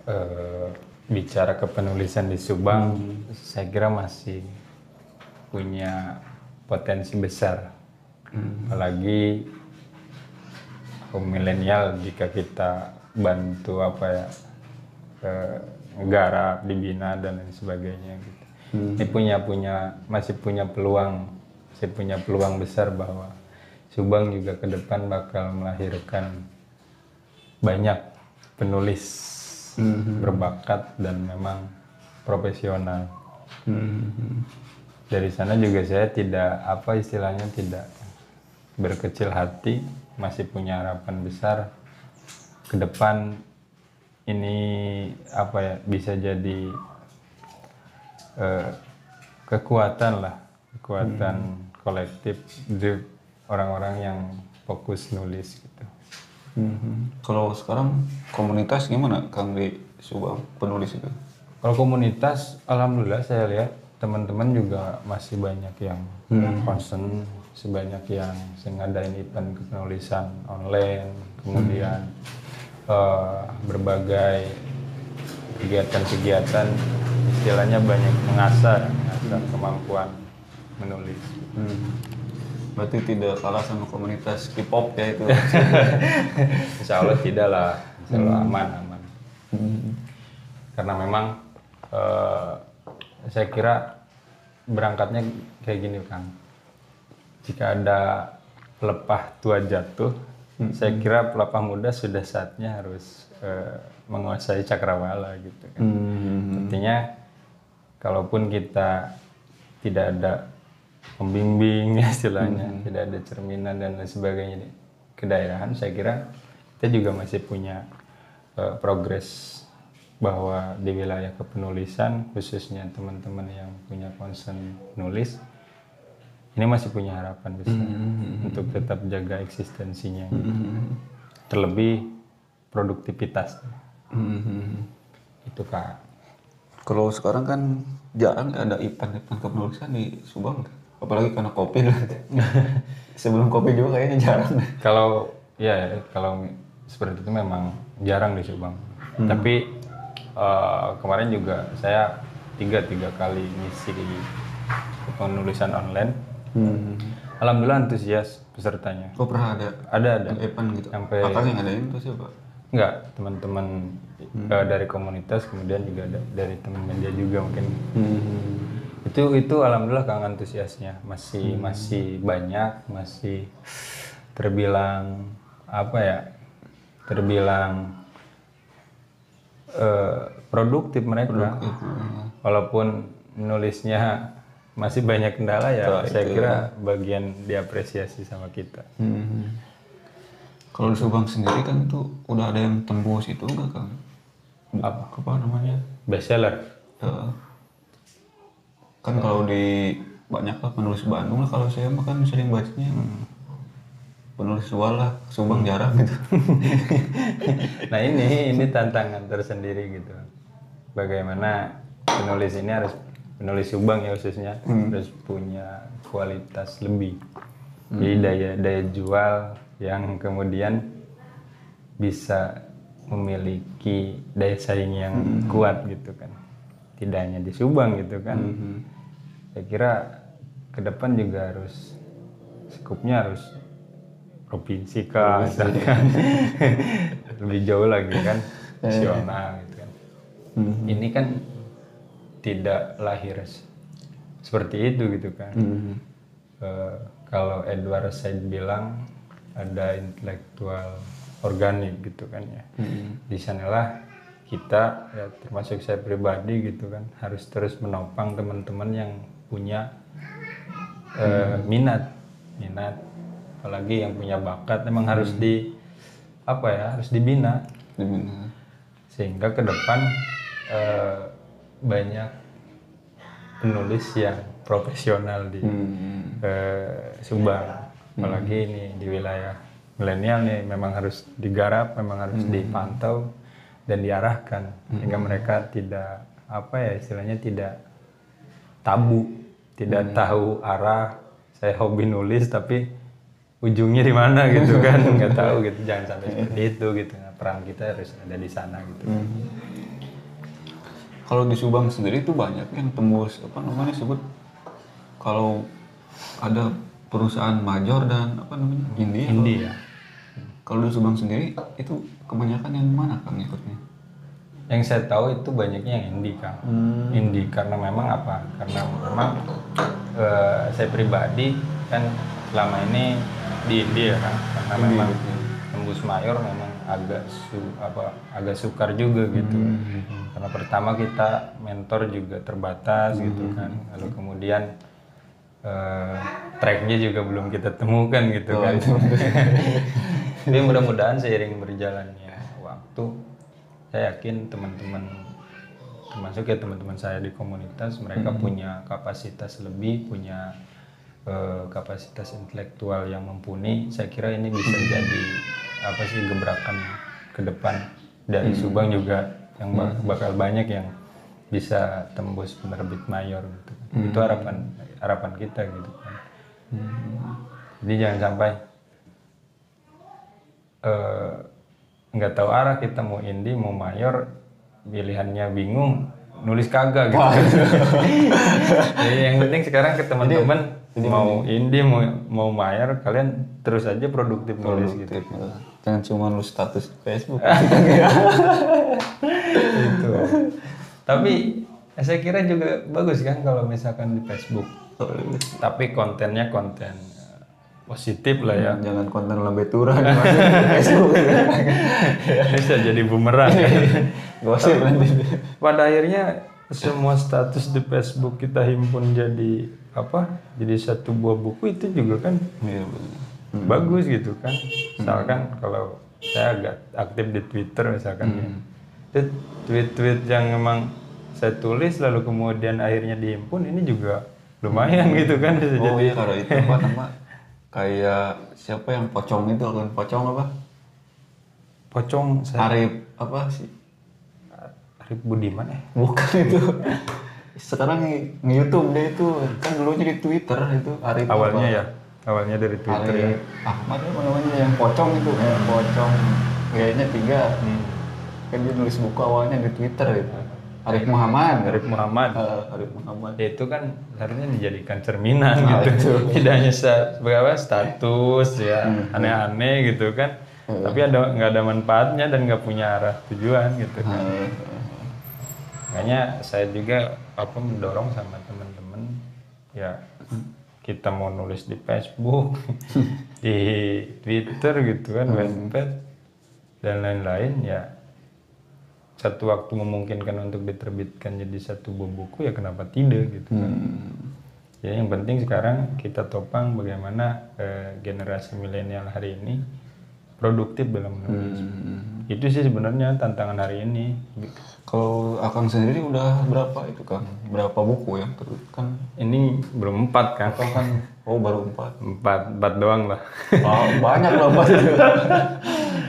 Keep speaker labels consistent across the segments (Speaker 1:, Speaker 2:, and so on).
Speaker 1: eh, bicara kepenulisan di Subang, saya kira masih punya potensi besar. Apalagi kaum milenial, jika kita bantu negara dibina dan lain sebagainya gitu. Ini masih punya peluang besar bahwa Subang juga ke depan bakal melahirkan banyak penulis berbakat dan memang profesional. Dari sana juga saya tidak tidak berkecil hati, masih punya harapan besar ke depan ini bisa jadi kekuatan kolektif untuk orang-orang yang fokus nulis gitu.
Speaker 2: Kalau sekarang komunitas gimana Kang di Subang penulis itu?
Speaker 1: Kalau komunitas, alhamdulillah saya lihat teman-teman juga masih banyak yang concern, sebanyak yang ngadain event kepenulisan online, kemudian berbagai kegiatan-kegiatan, istilahnya banyak mengasah kemampuan menulis.
Speaker 2: Berarti tidak kalah sama komunitas K-pop ya itu?
Speaker 1: Insya Allah tidak lah, insya Allah aman. Karena memang saya kira berangkatnya kayak gini Kang. Jika ada pelepah tua jatuh, saya kira pelepah muda sudah saatnya harus menguasai cakrawala gitu kan. Artinya kalaupun kita tidak ada pembimbing istilahnya, tidak ada cerminan dan lain sebagainya di kedaerahan, saya kira kita juga masih punya progres bahwa di wilayah kepenulisan, khususnya teman-teman yang punya concern nulis, ini masih punya harapan besar untuk tetap jaga eksistensinya, terlebih produktivitas. Itu Kak.
Speaker 2: Kalau sekarang kan jarang ada event-event kepenulisan di Subang, apalagi karena COVID. Sebelum COVID juga kayaknya jarang.
Speaker 1: Kalau seperti itu memang jarang di Subang. Tapi kemarin juga saya tiga kali ngisi di penulisan online. Alhamdulillah antusias pesertanya.
Speaker 2: Oh pernah ada?
Speaker 1: Ada.
Speaker 2: Event gitu?
Speaker 1: Sampai
Speaker 2: Pakar yang ngadain itu siapa?
Speaker 1: Enggak, teman-teman dari komunitas, kemudian juga dari teman media juga mungkin. Itu alhamdulillah Kang antusiasnya masih banyak, masih terbilang produktif mereka. Walaupun nulisnya masih banyak kendala ya, saya kira bagian diapresiasi sama kita.
Speaker 2: Kalau di Subang sendiri kan itu udah ada yang tembus itu enggak Kang? Apa namanya?
Speaker 1: Bestseller.
Speaker 2: Kan kalau di banyak lah penulis Bandung lah, kalau saya mah kan sering bacanya penulis Suala, Subang jarang gitu.
Speaker 1: Nah ini tantangan tersendiri gitu. Bagaimana penulis Subang ya khususnya harus punya kualitas lebih. Jadi daya jual yang kemudian bisa memiliki daya saing yang kuat gitu kan. Tidak hanya di Subang gitu kan. Saya kira ke depan juga skupnya harus provinsi kan, lebih jauh lagi kan, nasional gitu kan. Ini kan tidak lahir seperti itu gitu kan. Kalau Edward Said bilang ada intelektual organik gitu kan ya. Di sanalah kita ya, termasuk saya pribadi gitu kan, harus terus menopang teman-teman yang punya minat, apalagi yang punya bakat, memang harus harus dibina. Sehingga ke depan banyak penulis yang profesional di Subang, apalagi ini di wilayah milenial nih, memang harus digarap, memang harus dipantau dan diarahkan sehingga mereka tidak istilahnya tidak tabu, tidak tahu arah. Saya hobi nulis tapi ujungnya di mana gitu kan, nggak tahu gitu. Jangan sampai seperti itu gitu. Nah, peran kita harus ada di sana gitu.
Speaker 2: Kalau di Subang sendiri itu banyak yang tembus apa namanya sebut kalau ada perusahaan major dan apa namanya indie.
Speaker 1: Indie ya.
Speaker 2: Kalau di Subang sendiri itu kebanyakan yang mana Kang ikutnya?
Speaker 1: Yang saya tahu itu banyaknya yang indie Kang. Indie karena memang apa? Karena memang saya pribadi kan selama ini di indie ya kan. Karena memang tembus mayor memang agak sukar juga gitu. Karena pertama kita mentor juga terbatas gitu kan. Lalu kemudian tracknya juga belum kita temukan gitu kan. Tapi mudah-mudahan seiring berjalannya waktu, saya yakin teman-teman, termasuk ya teman-teman saya di komunitas, mereka punya kapasitas lebih, punya kapasitas intelektual yang mumpuni. Saya kira ini bisa jadi apa sih gebrakan ke depan dari Subang juga yang bakal banyak yang bisa tembus penerbit mayor gitu. Itu harapan kita gitu kan. Jadi jangan sampai nggak tahu arah, kita mau indie mau mayor, pilihannya bingung, nulis kagak gitu. Jadi yang penting sekarang ke teman-teman mau indie mau mayor, kalian terus aja produktif nulis gitu.
Speaker 2: Jangan cuma lu status Facebook.
Speaker 1: Gitu. Tapi saya kira juga bagus kan kalau misalkan di Facebook. Tapi kontennya konten positif lah ya.
Speaker 2: Jangan konten lambe turah di Facebook.
Speaker 1: Bisa jadi bumerang kan.
Speaker 2: Gosip nanti.
Speaker 1: Pada akhirnya semua status di Facebook kita himpun jadi apa? Jadi satu buah buku, itu juga kan bagus gitu kan. Misalkan kalau saya agak aktif di Twitter misalkan ya. Itu tweet-tweet yang memang saya tulis lalu kemudian akhirnya dihimpun, ini juga lumayan gitu kan, bisa jadi.
Speaker 2: Iya, kalau itu apa nama? Kayak siapa yang pocong itu kan, pocong apa?
Speaker 1: Pocong
Speaker 2: Arif apa sih?
Speaker 1: Arif Budiman
Speaker 2: Bukan itu. Sekarang nge-YouTube dia itu kan dulunya di Twitter itu Arif.
Speaker 1: Awalnya apa? Ya, awalnya dari Twitter
Speaker 2: Arif,
Speaker 1: ya.
Speaker 2: Ahmad apa namanya yang pocong itu, pocong kayaknya 3. Kan dia nulis buku awalnya di Twitter itu. Arif Muhammad.
Speaker 1: Arif Muhammad.
Speaker 2: Arif Muhammad.
Speaker 1: Ya, itu kan harusnya dijadikan cerminan gitu. Tidak hanya sebagai status ya aneh-aneh gitu kan. Tapi nggak ada manfaatnya dan nggak punya arah tujuan gitu kan. Makanya saya juga mendorong sama teman-teman ya, kita mau nulis di Facebook, di Twitter gitu kan, webpage dan lain-lain ya. Satu waktu memungkinkan untuk diterbitkan jadi satu buah buku, ya kenapa tidak gitu kan. Jadi yang penting sekarang kita topang bagaimana generasi milenial hari ini produktif dalam menulis. Itu sih sebenarnya tantangan hari ini.
Speaker 2: Kalau Akang sendiri udah berapa itu Kang? Berapa buku yang terbitkan?
Speaker 1: Ini belum 4 kan?
Speaker 2: Oh baru
Speaker 1: 4 doang lah.
Speaker 2: Oh, banyak loh 4 itu.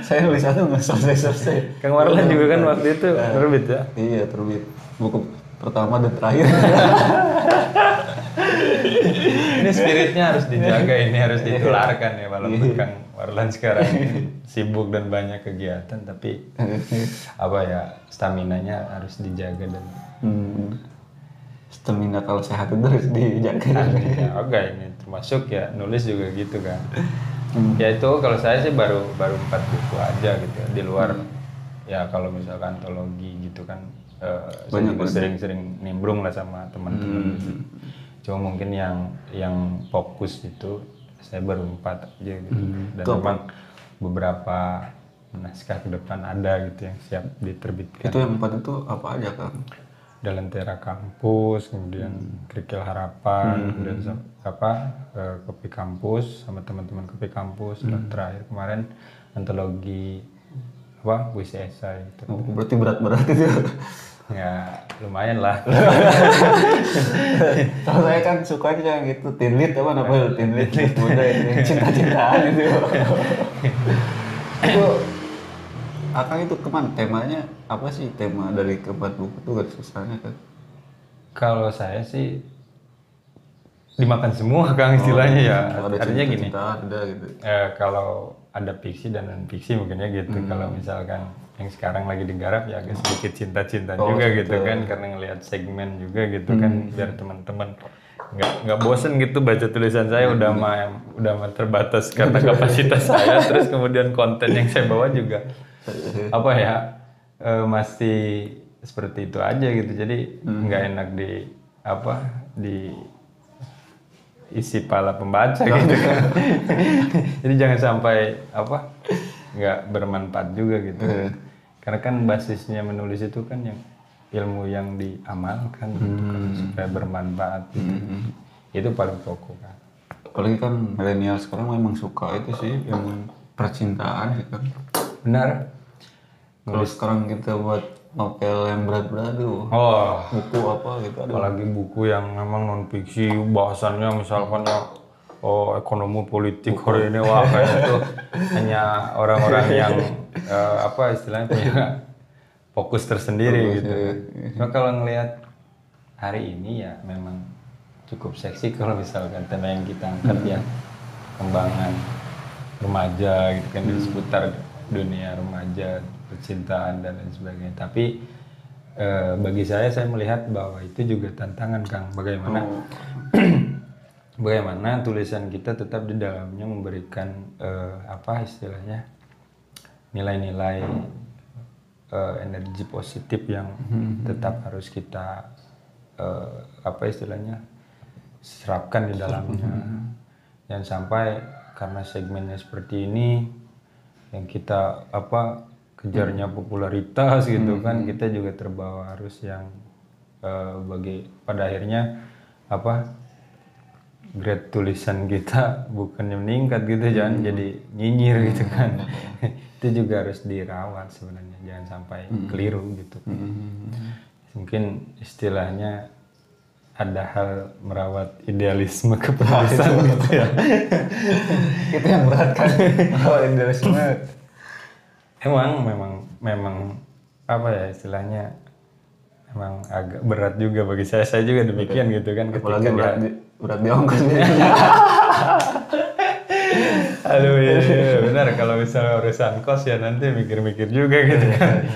Speaker 2: Saya nulis satu nggak selesai.
Speaker 1: Kang Warlan juga kan waktu itu terbit ya?
Speaker 2: Iya terbit. Buku pertama dan terakhir.
Speaker 1: Ini spiritnya harus dijaga, ini harus ditularkan ya, walaupun Kang Warlan sekarang sibuk dan banyak kegiatan, tapi apa ya, staminanya harus dijaga dan
Speaker 2: stamina kalau sehat itu harus dijaga.
Speaker 1: Oke, ini termasuk ya nulis juga gitu kan. Ya itu kalau saya sih baru 4 buku aja gitu ya. Di luar ya kalau misalkan antologi gitu kan, saya juga sering-sering nimbrung lah sama teman-teman gitu. Cuma mungkin yang fokus itu saya baru 4 aja gitu. Dan memang beberapa naskah ke depan ada gitu yang siap diterbitkan.
Speaker 2: Itu yang 4 itu apa aja Kang?
Speaker 1: Lentera Kampus, kemudian Kerikil Harapan, kemudian Kopi Kampus sama teman-teman Kopi Kampus, dan terakhir kemarin antologi puisi esai gitu.
Speaker 2: Oh, berarti berat-berat itu.
Speaker 1: Ya lumayan lah.
Speaker 2: Kalau saya kan sukanya yang gitu, teen lead apa namanya, teen lead muda yang cinta-cintaan itu. Itu Akang itu kemana? Temanya apa sih, tema dari keempat buku itu garis besarnya kan?
Speaker 1: Kalau saya sih dimakan semua Kang istilahnya ya. Artinya gini.
Speaker 2: Ada gitu.
Speaker 1: Kalau ada fiksi dan non fiksi mungkin ya gitu. Kalau misalkan yang sekarang lagi digarap ya agak sedikit cinta-cinta juga gitu kan, karena ngelihat segmen juga gitu kan, biar teman-teman nggak bosen gitu baca tulisan saya. Udah mah terbatas karena kapasitas saya, terus kemudian konten yang saya bawa juga apa ya masih seperti itu aja gitu, jadi nggak enak di isi pala pembaca gitu kan. Jadi jangan sampai nggak bermanfaat juga gitu. Karena kan basisnya menulis itu kan yang ilmu yang diamalkan gitu kan, supaya bermanfaat gitu. Itu paling pokok kan.
Speaker 2: Apalagi kan milenial sekarang memang suka itu sih yang percintaan gitu.
Speaker 1: Benar.
Speaker 2: Kalau sekarang kita buat novel yang berat-berat tuh, buku apa gitu ada.
Speaker 1: Apalagi buku yang memang non fiksi, bahasannya misalkan ya ekonomi politik hari ini, wah kayaknya tuh hanya orang-orang yang istilahnya punya fokus tersendiri gitu. Cuma kalau ngelihat hari ini ya memang cukup seksi kalau misalkan tema yang kita angkat ya kembangan remaja gitu kan, di seputar dunia remaja, percintaan dan lain sebagainya. Tapi bagi saya melihat bahwa itu juga tantangan, Kang. Bagaimana tulisan kita tetap di dalamnya memberikan istilahnya nilai-nilai energi positif yang tetap harus kita istilahnya serapkan di dalamnya. Jangan sampai karena segmennya seperti ini yang kita kejarnya popularitas gitu kan, kita juga terbawa arus yang pada akhirnya grade tulisan kita bukannya meningkat gitu, jangan jadi nyinyir gitu kan. Itu juga harus dirawat sebenarnya, jangan sampai keliru gitu. Mungkin istilahnya ada hal merawat idealisme kepenulisan gitu ya.
Speaker 2: Itu yang berat kan. Merawat idealisme.
Speaker 1: Memang istilahnya memang agak berat juga bagi saya. Saya juga demikian gitu kan.
Speaker 2: Apalagi berat di ongkos.
Speaker 1: Aduh ya, benar, kalau misalnya urusan kos ya nanti mikir-mikir juga gitu kan.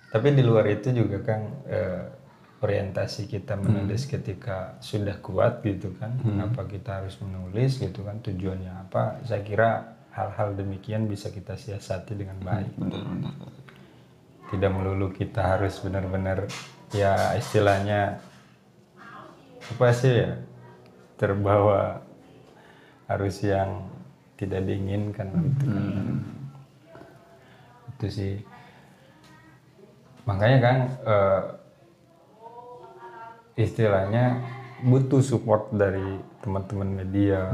Speaker 1: Tapi di luar itu juga kan orientasi kita menulis ketika sudah kuat gitu kan, kenapa kita harus menulis gitu kan, tujuannya apa. Saya kira hal-hal demikian bisa kita siasati dengan baik.
Speaker 2: Benar.
Speaker 1: Tidak melulu kita harus benar-benar ya istilahnya terbawa arus yang tidak diinginkan gitu kan. Itu sih makanya kan istilahnya butuh support dari teman-teman media,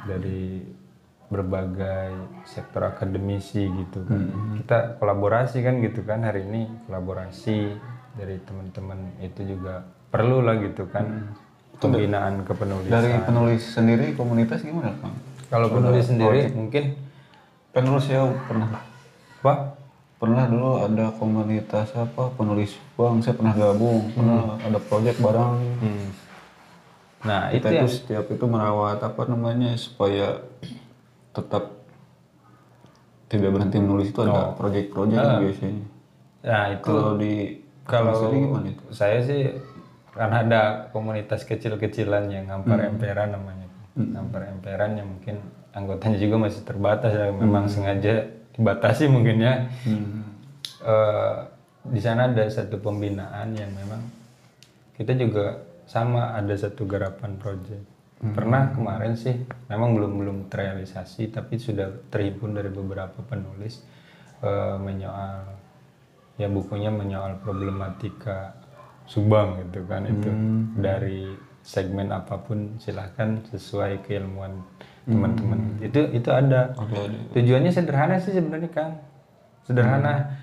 Speaker 1: dari berbagai sektor akademisi gitu kan. Kita kolaborasi kan gitu kan, hari ini kolaborasi dari teman-teman itu juga perlu lah gitu kan. Pembinaan kepenulisan.
Speaker 2: Dari penulis sendiri komunitas gimana, Kang?
Speaker 1: Kalau penulis sendiri mungkin
Speaker 2: penulis ya
Speaker 1: apa?
Speaker 2: Pernah dulu ada komunitas penulis Bang, saya pernah gabung, pernah ada proyek bareng.
Speaker 1: Nah,
Speaker 2: kita itu setiap itu merawat supaya tetap tidak berhenti menulis, itu ada proyek-proyek biasanya.
Speaker 1: Nah, itu kalau gimana itu? Saya sih karena ada komunitas kecil-kecilan yang Ngampar Emperan namanya. Ngampar Emperan yang mungkin anggotanya juga masih terbatas ya, memang sengaja dibatasi mungkin ya. Di sana ada satu pembinaan yang memang kita juga sama, ada satu garapan proyek. Pernah kemarin sih, memang belum terrealisasi, tapi sudah terhimpun dari beberapa penulis menyoal ya bukunya menyoal problematika Subang gitu kan. Itu dari segmen apapun silahkan sesuai keilmuan teman-teman. Itu ada. Tujuannya sederhana sih sebenarnya, Kang. Sederhana.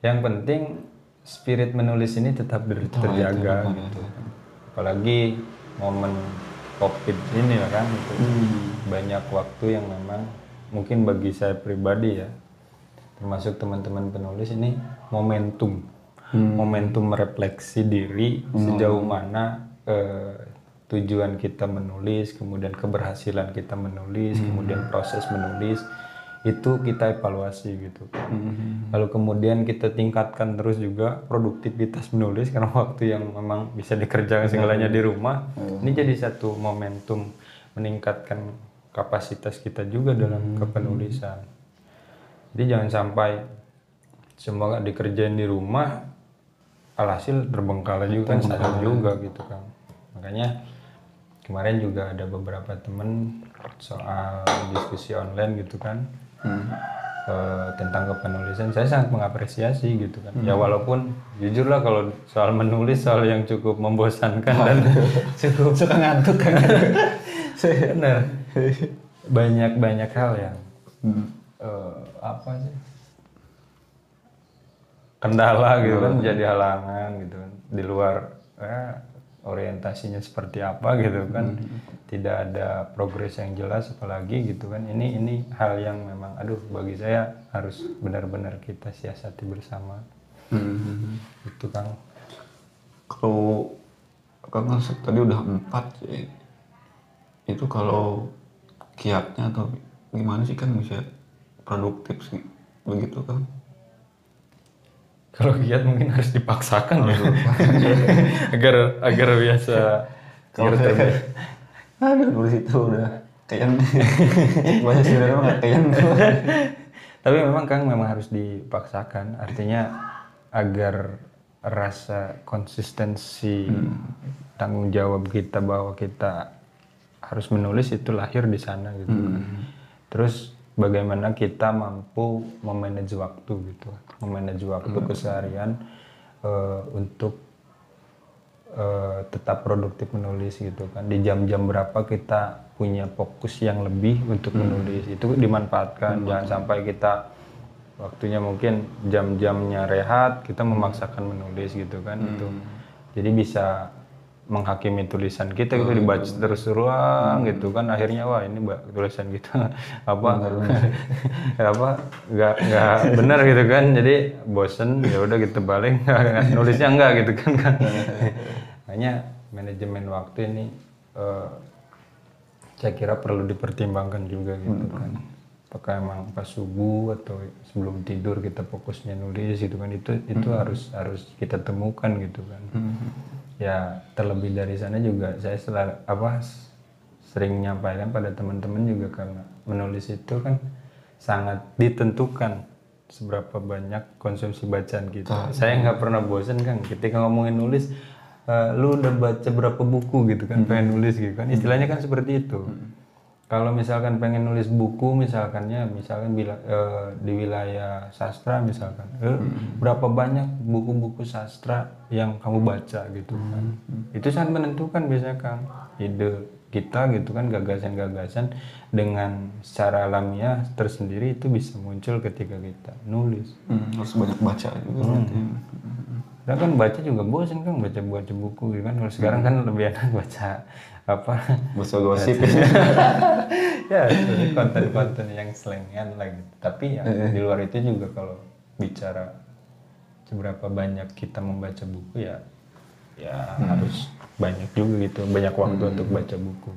Speaker 1: Yang penting spirit menulis ini tetap terjaga gitu. Apalagi momen COVID ini ya kan, gitu. Banyak waktu yang memang mungkin bagi saya pribadi ya, termasuk teman-teman penulis, ini momentum refleksi diri sejauh mana tujuan kita menulis, kemudian keberhasilan kita menulis, kemudian proses menulis, itu kita evaluasi gitu kan. Lalu kemudian kita tingkatkan terus juga produktivitas menulis karena waktu yang memang bisa dikerjakan segalanya di rumah. Ini jadi satu momentum meningkatkan kapasitas kita juga dalam kepenulisan. Jadi jangan sampai semua dikerjain di rumah, alhasil terbengkalai juga kan, sayang juga gitu kan. Makanya kemarin juga ada beberapa temen soal diskusi online gitu kan, tentang kepenulisan. Saya sangat mengapresiasi gitu kan. Ya walaupun jujur lah kalau soal menulis soal yang cukup membosankan dan cukup
Speaker 2: Suka ngantuk kan.
Speaker 1: benar. Banyak hal yang apa sih? Kendala gitu kan, jadi halangan gitu kan. Di luar orientasinya seperti apa gitu kan, tidak ada progres yang jelas apalagi gitu kan. Ini hal yang memang bagi saya harus benar-benar kita siasati bersama. Itu Kang.
Speaker 2: Kalau Kang tadi udah 4 sih. Itu kalau kiatnya atau gimana sih kan bisa produktif sih begitu kan?
Speaker 1: Kalau giat mungkin harus dipaksakan ya. agar biasa.
Speaker 2: Kalau nulis itu udah kayak bahasa sebenarnya nggak kayak.
Speaker 1: Tapi memang Kang memang harus dipaksakan. Artinya agar rasa konsistensi tanggung jawab kita bahwa kita harus menulis itu lahir di sana gitu kan. Terus bagaimana kita mampu memanage waktu gitu, memanage waktu keseharian untuk tetap produktif menulis gitu kan. Di jam-jam berapa kita punya fokus yang lebih untuk menulis, itu dimanfaatkan. Jangan sampai kita waktunya mungkin jam-jamnya rehat, kita memaksakan menulis gitu kan. Itu jadi bisa menghakimi tulisan kita gitu, dibaca terus ruang gitu kan, akhirnya wah ini tulisan kita nggak benar gitu kan, jadi bosen ya udah gitu balik nulisnya enggak gitu kan. Makanya manajemen waktu ini saya kira perlu dipertimbangkan juga gitu kan. Apakah emang pas subuh atau sebelum tidur kita fokusnya nulis gitu kan, itu harus kita temukan gitu kan. Ya terlebih dari sana juga saya sering menyampaikan pada teman-teman juga, karena menulis itu kan sangat ditentukan seberapa banyak konsumsi bacaan kita. Saya nggak pernah bosan kan ketika ngomongin nulis, lu udah baca berapa buku gitu kan, pengen nulis gitu kan, istilahnya kan seperti itu. Kalau misalkan pengen nulis buku misalkan di wilayah sastra misalkan, berapa banyak buku-buku sastra yang kamu baca gitu kan. Itu sangat menentukan biasanya Kang. Ide kita gitu kan, gagasan-gagasan dengan secara alamiah tersendiri itu bisa muncul ketika kita nulis.
Speaker 2: Harus banyak baca juga.
Speaker 1: Nah kan baca juga bosan kan, baca buku gitu kan. Kalau sekarang kan lebih enak baca
Speaker 2: baca gosip
Speaker 1: ya konten-konten yang selengean lah gitu. Tapi ya di luar itu juga kalau bicara seberapa banyak kita membaca buku ya harus banyak juga gitu, banyak waktu untuk baca buku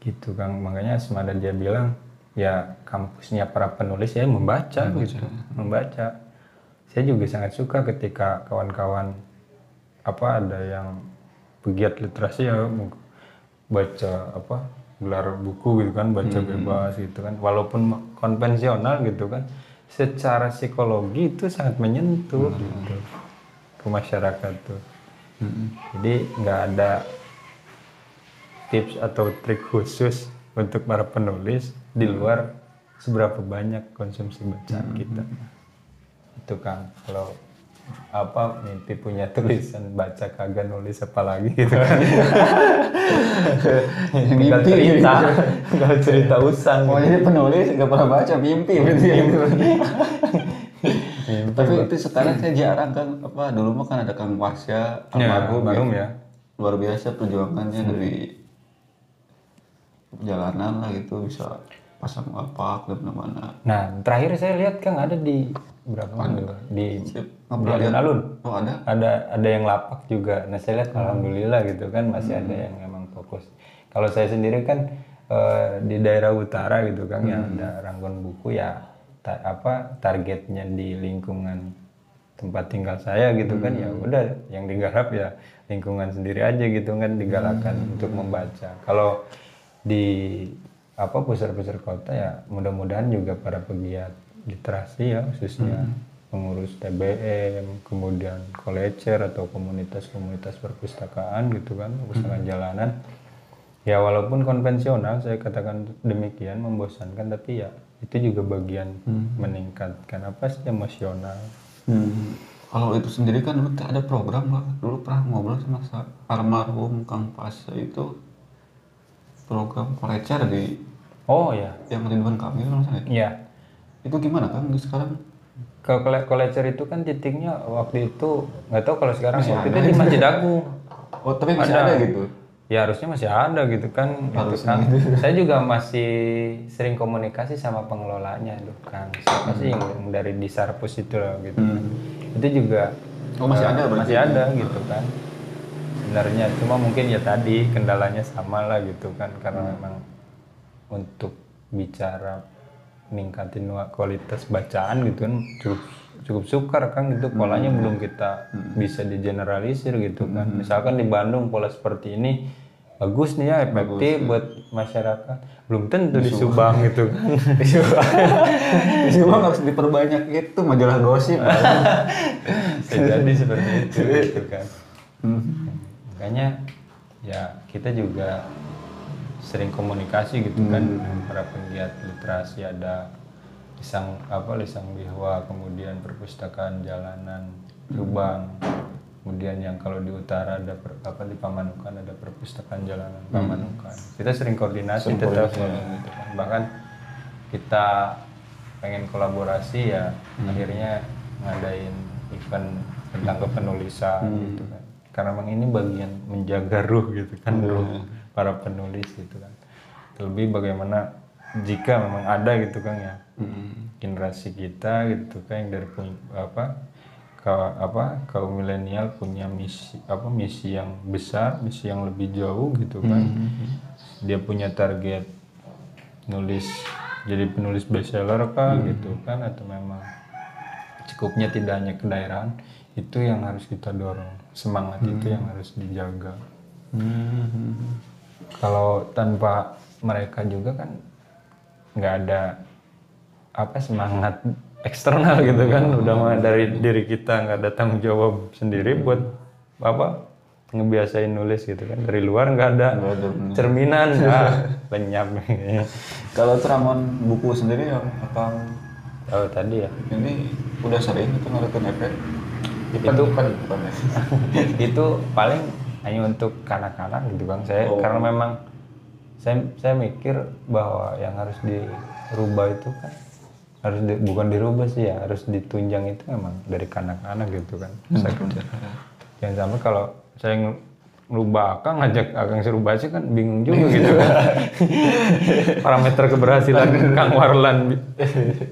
Speaker 1: gitu Kang. Makanya semada dia bilang ya kampusnya para penulis ya membaca. Saya juga sangat suka ketika kawan-kawan ada yang pegiat literasi ya baca gelar buku gitu kan, baca bebas gitu kan, walaupun konvensional gitu kan, secara psikologi itu sangat menyentuh gitu ke masyarakat tuh. Jadi nggak ada tips atau trik khusus untuk para penulis di luar seberapa banyak konsumsi bacaan kita. Itu kan kalau mimpi punya tulisan, baca kagak nulis apalagi gitu kan. Tinggal cerita usang.
Speaker 2: Mau jadi penulis nggak pernah baca, mimpi berarti ya. Tapi itu sekarang saya jarang kan, dulu mah kan ada Kang Pasya almarhum
Speaker 1: ya.
Speaker 2: Luar biasa perjuangannya dari jalanan lah gitu, bisa pasang apa di mana-mana.
Speaker 1: Nah, terakhir saya lihat Kang ada di berapa mana? Di alun-alun.
Speaker 2: Oh ada.
Speaker 1: Ada yang lapak juga. Nah, saya lihat alhamdulillah gitu kan masih ada yang memang fokus. Kalau saya sendiri kan di daerah utara gitu kan yang ada Ranggon Buku ya targetnya di lingkungan tempat tinggal saya gitu kan ya udah yang digarap ya lingkungan sendiri aja gitu kan digalakan untuk membaca. Kalau di pusat-pusat kota ya mudah-mudahan juga para pegiat literasi ya khususnya pengurus TBM, kemudian kolecer atau komunitas-komunitas perpustakaan gitu kan, perpustakaan jalanan. Ya walaupun konvensional saya katakan demikian membosankan tapi ya itu juga bagian meningkatkan emosional.
Speaker 2: Kalau itu sendiri kan dulu ada program lah. Dulu pernah ngobrol sama almarhum Kang Pasha itu program kolecer di
Speaker 1: Oh ya.
Speaker 2: yang Ridwan Kamil misalnya.
Speaker 1: Iya.
Speaker 2: Itu gimana Kang sekarang?
Speaker 1: Kalau kolecer itu kan titiknya waktu itu nggak tahu kalau sekarang waktu itu di Masjid Agung.
Speaker 2: Oh tapi masih ada gitu.
Speaker 1: Ya harusnya masih ada gitu kan. Saya juga masih sering komunikasi sama pengelolanya tuh Kang. Siapa sih yang dari di Sarpus itu loh gitu kan. Itu juga
Speaker 2: masih ada berarti.
Speaker 1: Masih ada gitu kan. Sebenarnya cuma mungkin ya tadi kendalanya sama lah gitu kan karena memang untuk bicara ningkatin kualitas bacaan gitu kan cukup sukar kan gitu polanya belum kita bisa digeneralisir gitu kan. Misalkan di Bandung pola seperti ini bagus nih ya efektif buat masyarakat, belum tentu di Subang gitu kan.
Speaker 2: Di Subang harus diperbanyak itu majalah gosip.
Speaker 1: Jadi seperti itu gitu kan. Makanya ya kita juga sering komunikasi gitu kan dengan para pegiat literasi, ada Lisang Bihwa, kemudian perpustakaan jalanan Subang, kemudian yang kalau di utara ada di Pamanukan ada perpustakaan jalanan Pamanukan. Kita sering koordinasi tetap gitu kan. Bahkan kita pengen kolaborasi ya akhirnya ngadain event tentang kepenulisan gitu kan. Karena memang ini bagian menjaga ruh gitu kan ruh para penulis gitu kan. Terlebih bagaimana jika memang ada gitu kan ya generasi kita gitu kan yang dari kaum milenial punya misi yang besar, misi yang lebih jauh gitu kan. Dia punya target jadi penulis bestseller kah gitu kan, atau memang cukupnya tidak hanya kedaerahan, itu yang harus kita dorong, semangat itu yang harus dijaga. Kalau tanpa mereka juga kan nggak ada semangat eksternal gitu kan, udah mah dari diri kita nggak ada tanggung jawab sendiri buat ngebiasain nulis gitu kan, dari luar nggak ada cerminan lenyap.
Speaker 2: Kalau Ramon buku sendiri yang akan
Speaker 1: tadi ya
Speaker 2: ini udah sering itu ngeliatin efek
Speaker 1: itu itu paling hanya untuk kanak-kanak gitu kan saya karena memang saya mikir bahwa yang harus dirubah itu kan bukan dirubah sih ya, harus ditunjang itu memang dari kanak-kanak gitu kan. Jangan sampai kalau saya ngerubah ngajak Akang suruh baca kan bingung juga gitu kan. Parameter keberhasilan Kang Warlan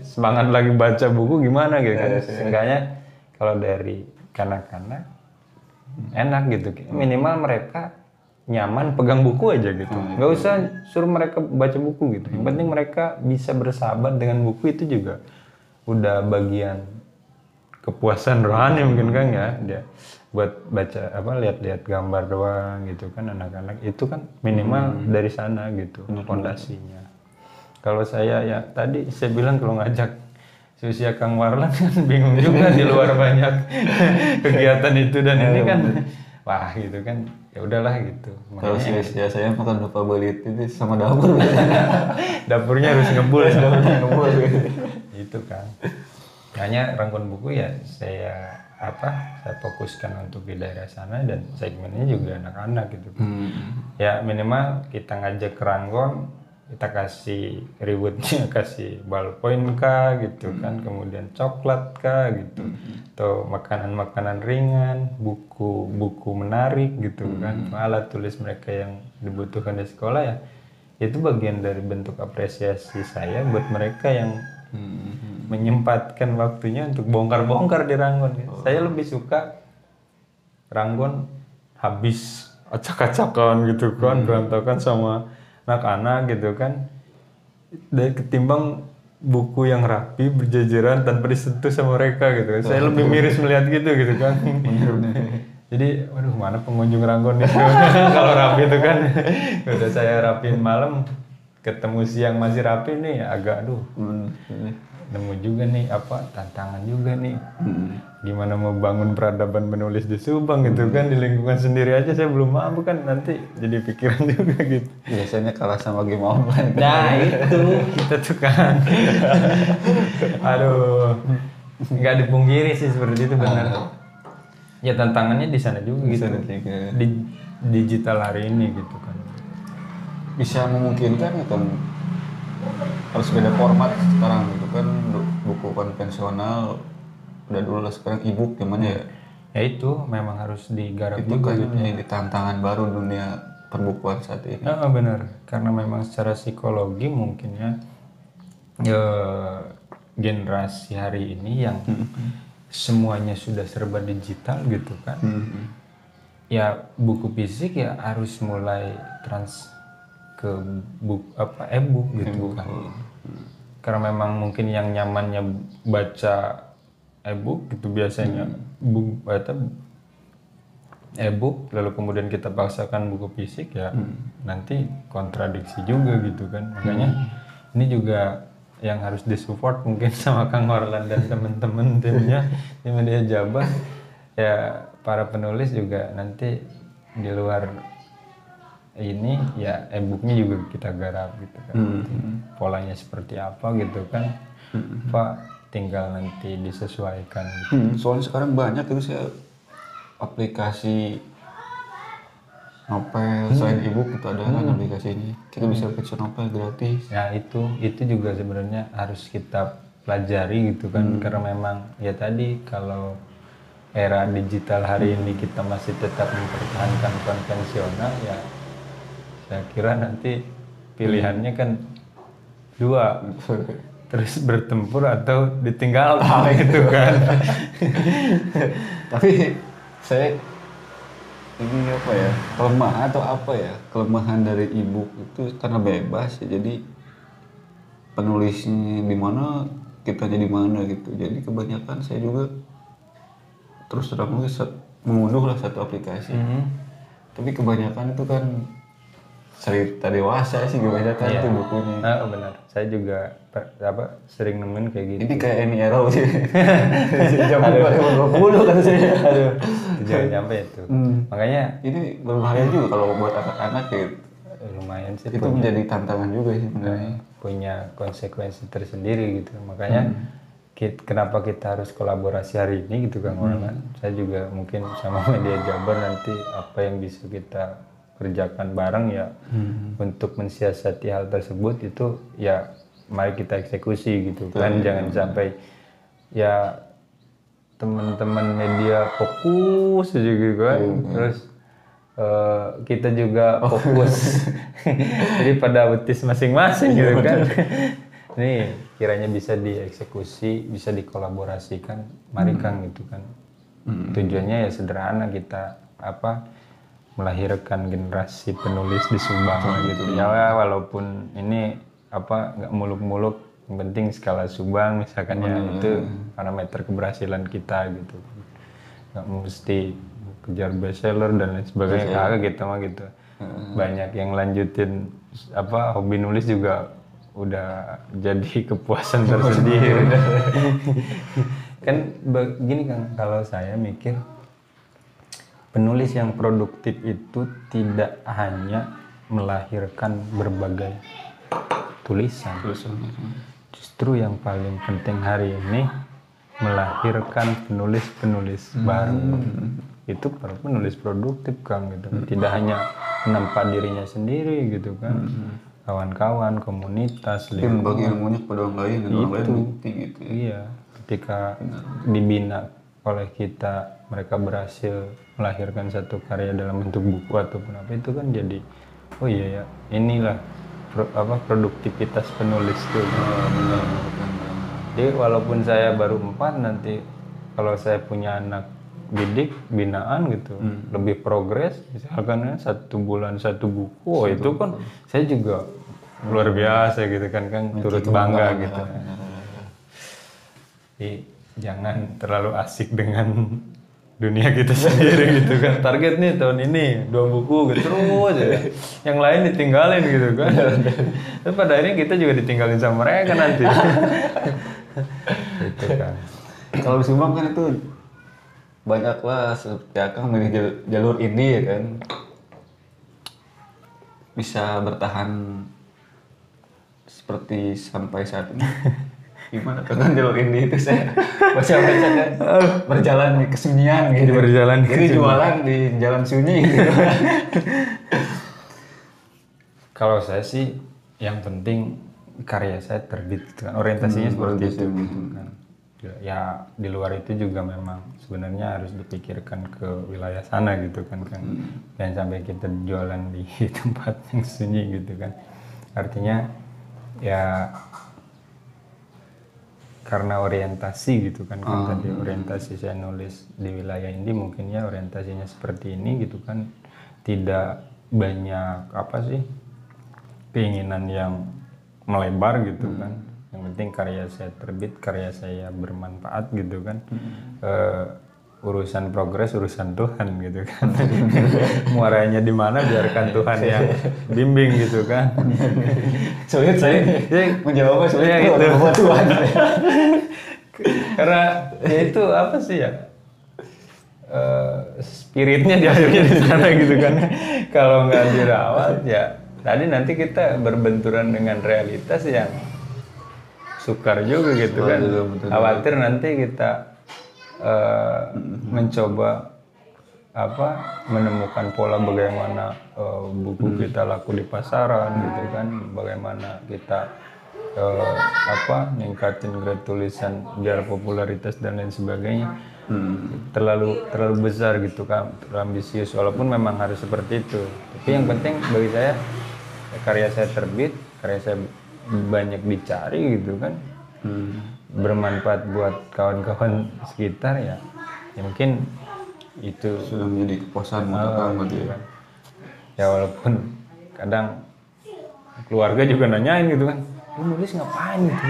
Speaker 1: semangat lagi baca buku gimana gitu kan. Seenggaknya kalau dari kanak-kanak enak gitu, minimal mereka nyaman pegang buku aja gitu, nggak usah suruh mereka baca buku gitu. Yang penting mereka bisa bersahabat dengan buku, itu juga udah bagian kepuasan rohani mungkin kan ya, dia buat baca lihat-lihat gambar doang gitu kan. Anak-anak itu kan minimal dari sana gitu fondasinya. Kalau saya ya tadi saya bilang kalau ngajak seusia Kang Warlan kan bingung juga di luar banyak kegiatan itu dan ini kan wah gitu kan, ya udahlah gitu.
Speaker 2: Kalau sia-sia saya makan lupa belit itu sama dapur.
Speaker 1: Dapurnya harus ngebul ya. Itu kan. Hanya Rangkon Buku ya saya fokuskan untuk di daerah sana dan segmennya juga anak-anak gitu. Ya minimal kita ngajak ke Rangkon, kita kasih rewardnya, kasih ballpoint kah gitu kan, kemudian coklat kah gitu, atau makanan-makanan ringan, buku menarik gitu kan, alat tulis mereka yang dibutuhkan di sekolah ya itu bagian dari bentuk apresiasi saya buat mereka yang menyempatkan waktunya untuk bongkar-bongkar di Ranggon. Saya lebih suka Ranggon habis acak-acakan gitu kan, berantakan sama anak-anak gitu kan, dari ketimbang buku yang rapi berjajaran tanpa disentuh sama mereka gitu. Saya lebih miris melihat gitu kan. Jadi, waduh mana pengunjung Ranggon itu kalau rapi itu kan. Udah saya rapiin malam, ketemu siang masih rapi nih, agak aduh. Nemu juga nih apa tantangan juga nih. Gimana mau bangun peradaban menulis di Subang gitu kan, di lingkungan sendiri aja saya belum mampu kan, nanti jadi pikiran juga gitu.
Speaker 2: Biasanya kalah sama game online.
Speaker 1: Nah itu kita tuh kan, aduh, nggak dipungkiri sih seperti itu benar. Ya tantangannya di sana juga gitu, di digital hari ini gitu kan.
Speaker 2: Bisa memungkinkan kan harus beda format sekarang gitu kan, buku konvensional udah dulu lah, sekarang ebook gimana ya?
Speaker 1: Ya itu memang harus digarap
Speaker 2: Itu
Speaker 1: juga
Speaker 2: kan
Speaker 1: gitu.
Speaker 2: jadi tantangan baru dunia perbukuan saat ini.
Speaker 1: Benar, karena memang secara psikologi mungkin ya generasi hari ini yang semuanya sudah serba digital gitu kan. Ya buku fisik ya harus mulai ke e-book gitu kan. Karena memang mungkin yang nyamannya baca e-book gitu biasanya, e-book lalu kemudian kita paksakan buku fisik ya nanti kontradiksi juga gitu kan. Makanya ini juga yang harus disupport mungkin sama Kang Orlan dan teman-teman timnya di Media Jabah ya, para penulis juga nanti di luar ini ya e-booknya juga kita garap gitu kan. Polanya seperti apa gitu kan, Pak tinggal nanti disesuaikan gitu.
Speaker 2: Soalnya sekarang banyak itu saya aplikasi novel selain ebook itu ada kan aplikasinya, kita bisa baca novel gratis.
Speaker 1: Ya itu juga sebenarnya harus kita pelajari gitu kan, karena memang ya tadi kalau era digital hari ini kita masih tetap mempertahankan konvensional ya, saya kira nanti pilihannya kan dua, terus bertempur atau ditinggal gitu kan.
Speaker 2: Tapi saya ini apa ya, kelemahan atau apa ya, kelemahan dari ebook itu karena bebas ya, jadi penulisnya di mana kita jadi mana gitu. Jadi kebanyakan saya juga terus terang mengunduh lah satu aplikasi, tapi kebanyakan itu kan cerita dewasa sih kebanyakan itu bukunya.
Speaker 1: Benar, saya juga sering nemuin kayak gitu.
Speaker 2: Ini kayak Any Arrow sih. Zaman 2020 kan saya. Aduh,
Speaker 1: jangan nyampe itu. Makanya
Speaker 2: ini berbahaya juga kalau buat anak-anak gitu.
Speaker 1: Lumayan sih.
Speaker 2: Itu menjadi tantangan juga sih sebenarnya.
Speaker 1: Punya konsekuensi tersendiri gitu. Makanya kenapa kita harus kolaborasi hari ini gitu Kang Orlan. Saya juga mungkin sama Media Jabar nanti apa yang bisa kita kerjakan bareng ya untuk mensiasati hal tersebut itu ya mari kita eksekusi gitu kan. Jangan sampai ya teman-teman media fokus aja gitu kan, terus kita juga fokus jadi pada betis masing-masing gitu kan. Nih kiranya bisa dieksekusi, bisa dikolaborasikan, mari Kang gitu kan. Tujuannya ya sederhana, kita melahirkan generasi penulis di Subang gitu ya, walaupun ini nggak muluk-muluk, yang penting skala Subang misalkan ya, itu parameter keberhasilan kita gitu, nggak mesti kejar bestseller dan lain sebagainya, kagak gitu mah gitu. Banyak yang lanjutin hobi nulis juga udah jadi kepuasan tersendiri. Kan begini Kang, kalau saya mikir penulis yang produktif itu tidak hanya melahirkan berbagai tulisan. Justru yang paling penting hari ini melahirkan penulis-penulis baru. Itu para penulis produktif Kang gitu. Tidak hanya menempa dirinya sendiri gitu kan. Kawan-kawan, komunitas,
Speaker 2: tim bagi ilmunya kepada orang lain dan orang lain penting gitu ya.
Speaker 1: Iya, ketika dibina oleh kita, mereka berhasil melahirkan satu karya dalam bentuk buku ataupun apa, itu kan jadi oh iya ya, inilah produktivitas penulis tuh.
Speaker 2: Benar.
Speaker 1: Jadi walaupun saya baru 4, nanti kalau saya punya anak didik binaan gitu, lebih progres, misalkan 1 bulan 1 buku, itu kan saya juga luar biasa gitu kan turut bangga gitu. Jadi jangan terlalu asik dengan dunia kita sendiri gitu kan. Target nih tahun ini 2 buku gitu terus aja. Yang lain ditinggalin gitu kan. Tapi pada akhirnya kita juga ditinggalin sama mereka nanti. Gitu kan.
Speaker 2: Kalau di Subang kan itu banyak lah seperti Akang milih jalur indie ya kan, bisa bertahan seperti sampai saat ini. Gimana kan jalur indie itu saya baca kan berjalan di kesunyian gitu.
Speaker 1: Berjalan
Speaker 2: Jadi jualan di jalan sunyi gitu.
Speaker 1: Kalau saya sih yang penting karya saya terbit gitu kan. Orientasinya seperti itu gitu kan. Ya di luar itu juga memang sebenarnya harus dipikirkan ke wilayah sana gitu kan. Jangan sampai kita jualan di tempat yang sunyi gitu kan. Artinya ya karena orientasi gitu kan, tadi orientasi saya nulis di wilayah ini mungkin ya orientasinya seperti ini gitu kan, tidak banyak apa sih keinginan yang melebar gitu kan, yang penting karya saya terbit, karya saya bermanfaat gitu kan. Urusan progres urusan Tuhan gitu kan. Muaranya di mana biarkan Tuhan yang bimbing gitu kan.
Speaker 2: Sulit saya menjawabnya sulit
Speaker 1: ya,
Speaker 2: gitu. Tuhan.
Speaker 1: Karena ya itu apa sih ya, spiritnya diakhirnya di sana gitu kan. Kalau nggak dirawat ya tadi nanti kita berbenturan dengan realitas yang sukar juga gitu kan. Khawatir nanti kita mencoba menemukan pola bagaimana buku kita laku di pasaran gitu kan, bagaimana kita ningkatin grade tulisan biar popularitas dan lain sebagainya. Terlalu besar gitu kan, terlalu ambisius, walaupun memang harus seperti itu. Tapi yang penting bagi saya karya saya terbit, karya saya banyak dicari gitu kan, bermanfaat buat kawan-kawan sekitar ya mungkin itu
Speaker 2: sudah menjadi kepuasan gitu ya.
Speaker 1: Ya walaupun kadang keluarga juga nanyain gitu kan, lu nulis ngapain gitu.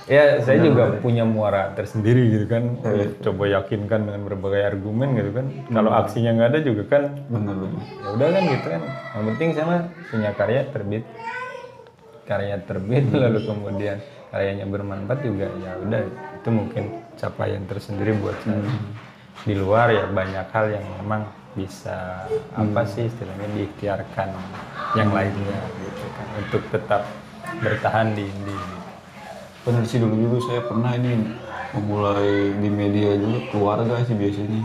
Speaker 1: Ya saya juga punya muara tersendiri gitu kan, coba yakinkan dengan berbagai argumen gitu kan. Kalau aksinya nggak ada juga kan, ya udah kan gitu kan. Yang penting saya punya karya terbit lalu kemudian karyanya bermanfaat juga, ya udah itu mungkin capaian tersendiri buat saya. Di luar ya banyak hal yang memang bisa apa sih istilahnya diikhtiarkan yang lainnya gitu kan untuk tetap bertahan di indie.
Speaker 2: Benar sih, dulu saya pernah ini memulai di media dulu keluarga sih biasanya.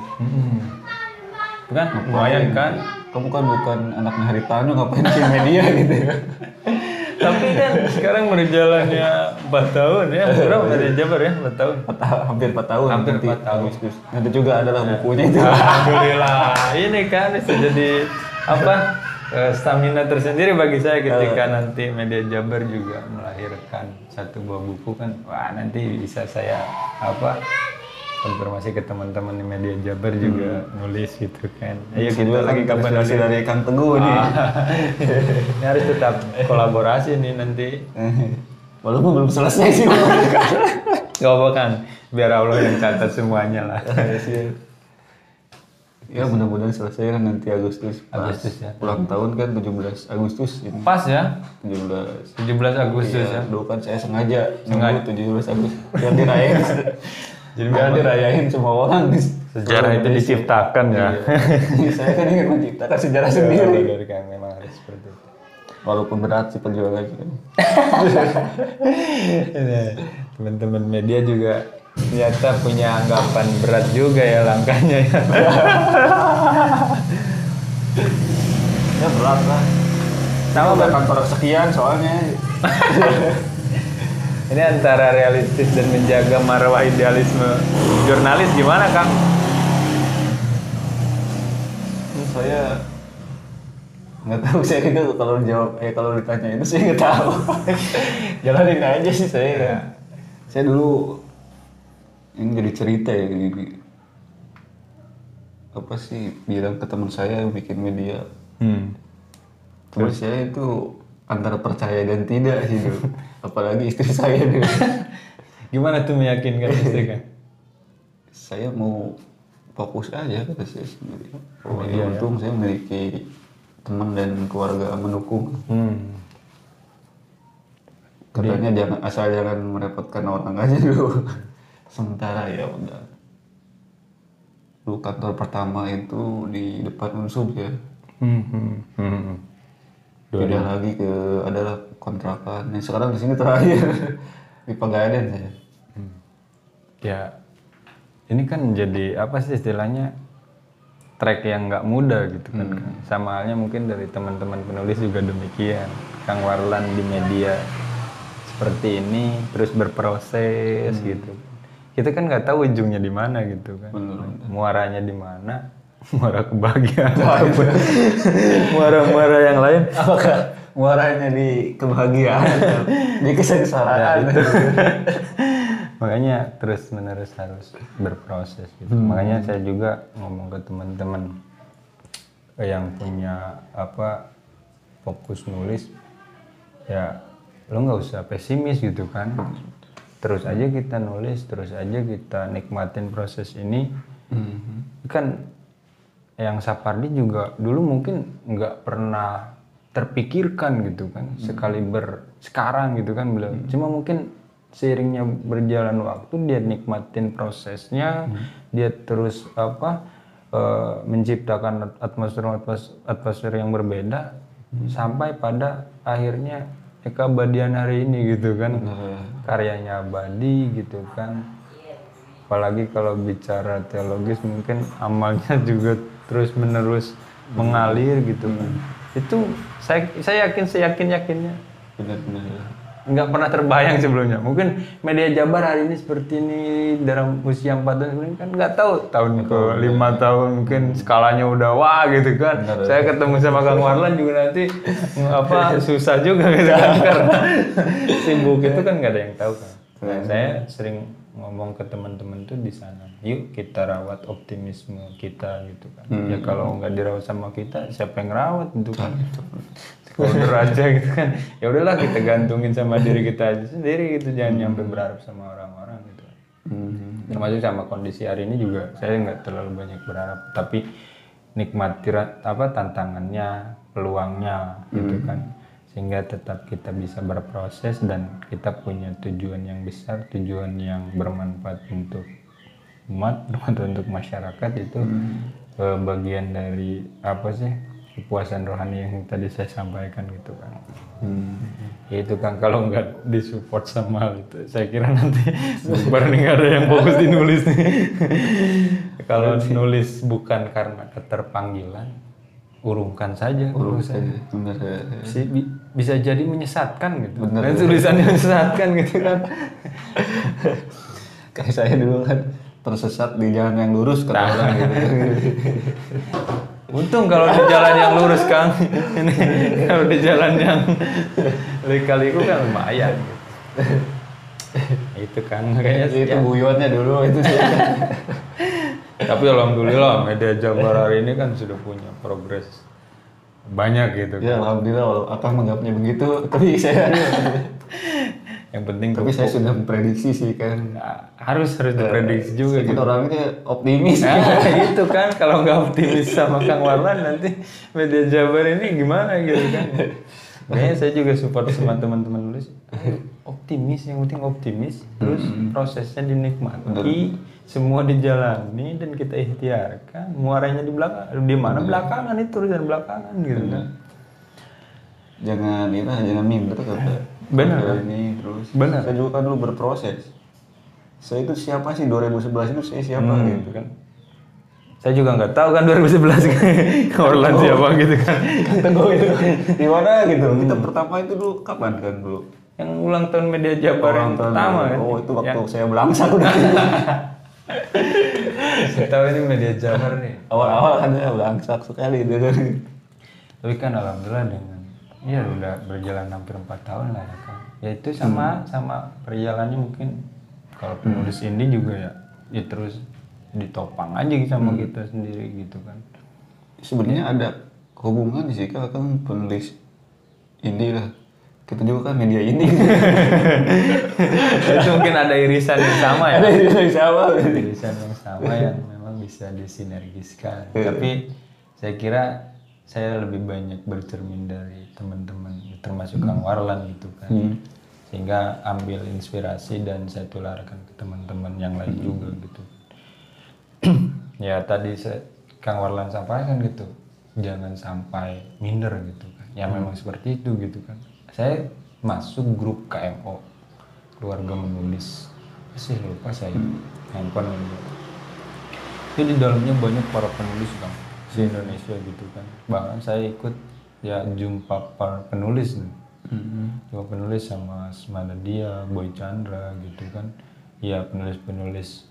Speaker 1: Kan lumayan kan,
Speaker 2: kamu kan bukan anaknya Haritano ngapain sih media gitu.
Speaker 1: Tapi kan sekarang berjalannya 4 tahun ya, berapa dari Jabar ya 4 tahun?
Speaker 2: Hampir 4 tahun.
Speaker 1: Hampir 4 tahun.
Speaker 2: Agustus. Nanti juga adalah bukunya itu.
Speaker 1: Alhamdulillah, ini kan bisa jadi stamina tersendiri bagi saya ketika nanti media Jabar juga melahirkan 1 buah buku kan, wah nanti bisa saya konfirmasi ke teman-teman di media Jabar juga nulis gitu kan. Ayo kita lagi kapan nulis
Speaker 2: dari Kang Teguh nih.
Speaker 1: Ini harus tetap kolaborasi nih nanti.
Speaker 2: Walaupun belum selesai sih.
Speaker 1: Gak apa kan, biar Allah yang catat semuanya lah.
Speaker 2: Ya mudah-mudahan selesai kan nanti Agustus
Speaker 1: ya.
Speaker 2: Ulang tahun kan 17 Agustus ini.
Speaker 1: Pas ya?
Speaker 2: 17
Speaker 1: Agustus ya.
Speaker 2: Dulu kan saya sengaja 17 Agustus biar dirayain. Jadi biar dirayain semua orang.
Speaker 1: Sejarah itu diciptakan ya.
Speaker 2: Saya kan ingin menciptakan sejarah sendiri.
Speaker 1: Kan memang harus seperti itu.
Speaker 2: Walaupun berat sih perjuangannya kan.
Speaker 1: Teman-teman media juga ternyata punya anggapan berat juga ya langkahnya ya.
Speaker 2: Ya berat lah. Sama kantor sekian soalnya.
Speaker 1: Ini antara realistis dan menjaga marwah idealisme jurnalis gimana Kang?
Speaker 2: Saya Nggak tahu saya itu kalau dijawab, kalau ditanya itu saya nggak tahu. Jalanin aja sih saya.
Speaker 1: Ya.
Speaker 2: Saya dulu ini jadi cerita ya gini. Apa sih bilang ke teman saya yang bikin media. Teman saya itu antara percaya dan tidak sih dulu. Apalagi istri saya dulu.
Speaker 1: Gimana tuh meyakinkan istri kan?
Speaker 2: Saya mau fokus aja kata saya sendiri. Oh,
Speaker 1: Iya,
Speaker 2: untung saya memiliki teman dan keluarga mendukung. Katanya jangan merepotkan orang aja dulu. Sementara ya udah. Dulu kantor pertama itu di depan Unsub ya. Pindah lagi ke adalah kontrakan. Yang sekarang di sini terakhir di Pegadaian saya.
Speaker 1: Ya, ini kan jadi apa sih istilahnya track yang nggak mudah gitu kan. Sama halnya mungkin dari teman-teman penulis juga demikian. Kang Warlan di media seperti ini terus berproses gitu. Kita kan nggak tahu ujungnya di mana gitu kan. Muaranya di mana? Muara kebahagiaan. Muara-muara yang lain.
Speaker 2: Apakah muaranya di kebahagiaan atau di kesengsaraan?
Speaker 1: Makanya terus menerus harus berproses gitu. Makanya saya juga ngomong ke teman-teman yang punya fokus nulis, ya lo nggak usah pesimis gitu kan. Terus aja kita nulis, terus aja kita nikmatin proses ini. Kan yang Sapardi juga dulu mungkin nggak pernah terpikirkan gitu kan, sekarang gitu kan beliau. Cuma mungkin seiringnya berjalan waktu dia nikmatin prosesnya, dia terus menciptakan atmosfer yang berbeda sampai pada akhirnya keabadian hari ini gitu kan. Karyanya abadi gitu kan. Apalagi kalau bicara teologis mungkin amalnya juga terus menerus mengalir gitu kan. Itu saya yakinnya
Speaker 2: Benar-benar.
Speaker 1: nggak pernah terbayang sebelumnya. Mungkin media Jabar hari ini seperti ini dalam usia 4 tahun ini kan nggak tahu tahun ke 5 tahun mungkin skalanya udah wah gitu kan. Saya ketemu sama Kang Warlan juga nanti susah juga gitu kan karena sibuk itu kan nggak ada yang tahu kan. Nah, saya sering ngomong ke teman-teman tuh di sana, yuk kita rawat optimisme kita gitu kan. Ya kalau nggak dirawat sama kita, siapa yang rawat gitu kan. Order aja gitu kan. Ya udahlah kita gantungin sama diri kita aja sendiri gitu, jangan nyampe berharap sama orang-orang gitu. Termasuk sama kondisi hari ini juga saya nggak terlalu banyak berharap, tapi nikmati tantangannya, peluangnya gitu kan. Sehingga tetap kita bisa berproses dan kita punya tujuan yang besar, tujuan yang bermanfaat untuk umat, bermanfaat untuk masyarakat. Itu bagian dari kepuasan rohani yang tadi saya sampaikan gitu kan. Itu kan kalau nggak disupport sama hal itu, saya kira nanti baru nggak ada yang fokus di nulis nih. Kalau nulis bukan karena keterpanggilan, urungkan saja.
Speaker 2: Benar.
Speaker 1: Bisa jadi menyesatkan gitu.
Speaker 2: Bener,
Speaker 1: dan tulisannya menyesatkan gitu kan.
Speaker 2: Kayak saya dulu kan tersesat di jalan yang lurus kata orang gitu.
Speaker 1: Untung kalau di jalan yang lurus Kang. Ini kalau di jalan yang lika-liku kan lumayan gitu. Itu kan makanya
Speaker 2: itu buyutnya dulu itu sih.
Speaker 1: Tapi alhamdulillah media Jabar hari ini kan sudah punya progres banyak gitu
Speaker 2: Ya
Speaker 1: kan.
Speaker 2: alhamdulillah walau Akang menganggapnya begitu, tapi saya
Speaker 1: Yang penting
Speaker 2: tapi saya sudah memprediksi sih kan.
Speaker 1: harus diprediksi juga
Speaker 2: Saya
Speaker 1: gitu.
Speaker 2: orangnya optimis.
Speaker 1: Nah, itu kan kalau nggak optimis sama Kang Warlan nanti media Jabar ini gimana gitu kan. Kayaknya saya juga support sama teman-teman nulis. Optimis, yang penting optimis. Terus prosesnya dinikmati, semua dijalani dan kita ikhtiarkan. Muaranya di belakang, di mana belakangan itu tulisan belakangan gitu kan.
Speaker 2: Jangan minder kata.
Speaker 1: Benar.
Speaker 2: Ini terus.
Speaker 1: Benar.
Speaker 2: Saya juga kan dulu berproses. Saya itu siapa sih 2011 itu saya siapa gitu kan.
Speaker 1: Saya juga nggak tahu kan 2011 kan Warlan siapa gitu kan.
Speaker 2: Tunggu itu di mana gitu. Kita pertama itu dulu kapan kan dulu?
Speaker 1: Yang ulang tahun media Jabar yang pertama kan.
Speaker 2: Oh itu waktu saya belangsak udah.
Speaker 1: Saya tahu ini media Jabar nih.
Speaker 2: Awal-awal kan saya belangsak sekali gitu.
Speaker 1: Tapi kan alhamdulillah dengan ya udah berjalan hampir 4 tahun lah ya kan. Ya itu sama perjalanannya mungkin kalau penulis indie juga ya terus ditopang aja sama kita sendiri gitu kan.
Speaker 2: Sebenarnya ada hubungan sih kan penulis indie lah. Kita juga kan media indie.
Speaker 1: Itu mungkin ada irisan yang sama ya.
Speaker 2: Ada yang sama.
Speaker 1: Irisan yang sama yang memang bisa disinergiskan. Tapi saya kira saya lebih banyak bercermin dari teman-teman termasuk Kang Warlan gitu kan. Sehingga ambil inspirasi dan saya tularkan ke teman-teman yang lain juga gitu. Ya tadi Kang Warlan sampaikan gitu, jangan sampai minder gitu kan. Ya memang seperti itu gitu kan. Saya masuk grup KMO, keluarga menulis. Masih lupa saya handphone gitu. Itu di dalamnya banyak para penulis kan, di Indonesia gitu kan. Bahkan saya ikut ya jumpa para penulis nih. Jumpa penulis sama Smanadia, Boy Chandra gitu kan. Ya penulis-penulis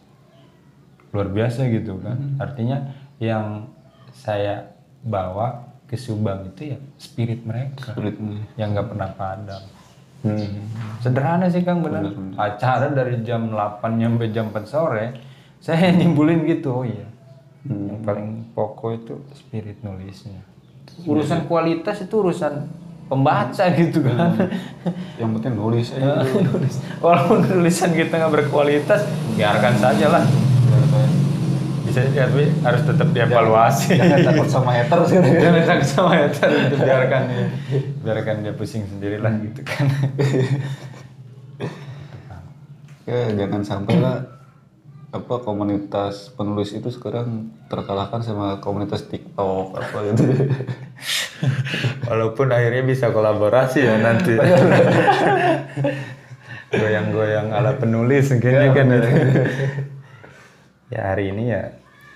Speaker 1: luar biasa gitu kan. Artinya yang saya bawa ke Subang itu ya spirit mereka yang nggak pernah padam. Sederhana sih Kang, benar. Acara dari jam 8 sampai jam 4 sore saya nyimpulin gitu. Oh iya, yang paling pokok itu spirit nulisnya. Urusan kualitas itu urusan pembaca gitu kan.
Speaker 2: Yang penting nulis aja.
Speaker 1: Nulis. Walaupun tulisan kita nggak berkualitas, biarkan saja lah. Bisa ya, tapi harus tetap dievaluasi.
Speaker 2: Jangan takut sama hater sih.
Speaker 1: Jangan takut sama hater, itu biarkan dia pusing sendirilah gitu kan.
Speaker 2: Ya jangan sampai lah komunitas penulis itu sekarang terkalahkan sama komunitas TikTok apa gitu.
Speaker 1: Walaupun akhirnya bisa kolaborasi ya nanti. Goyang-goyang ala penulis mungkin kan. Ya hari ini ya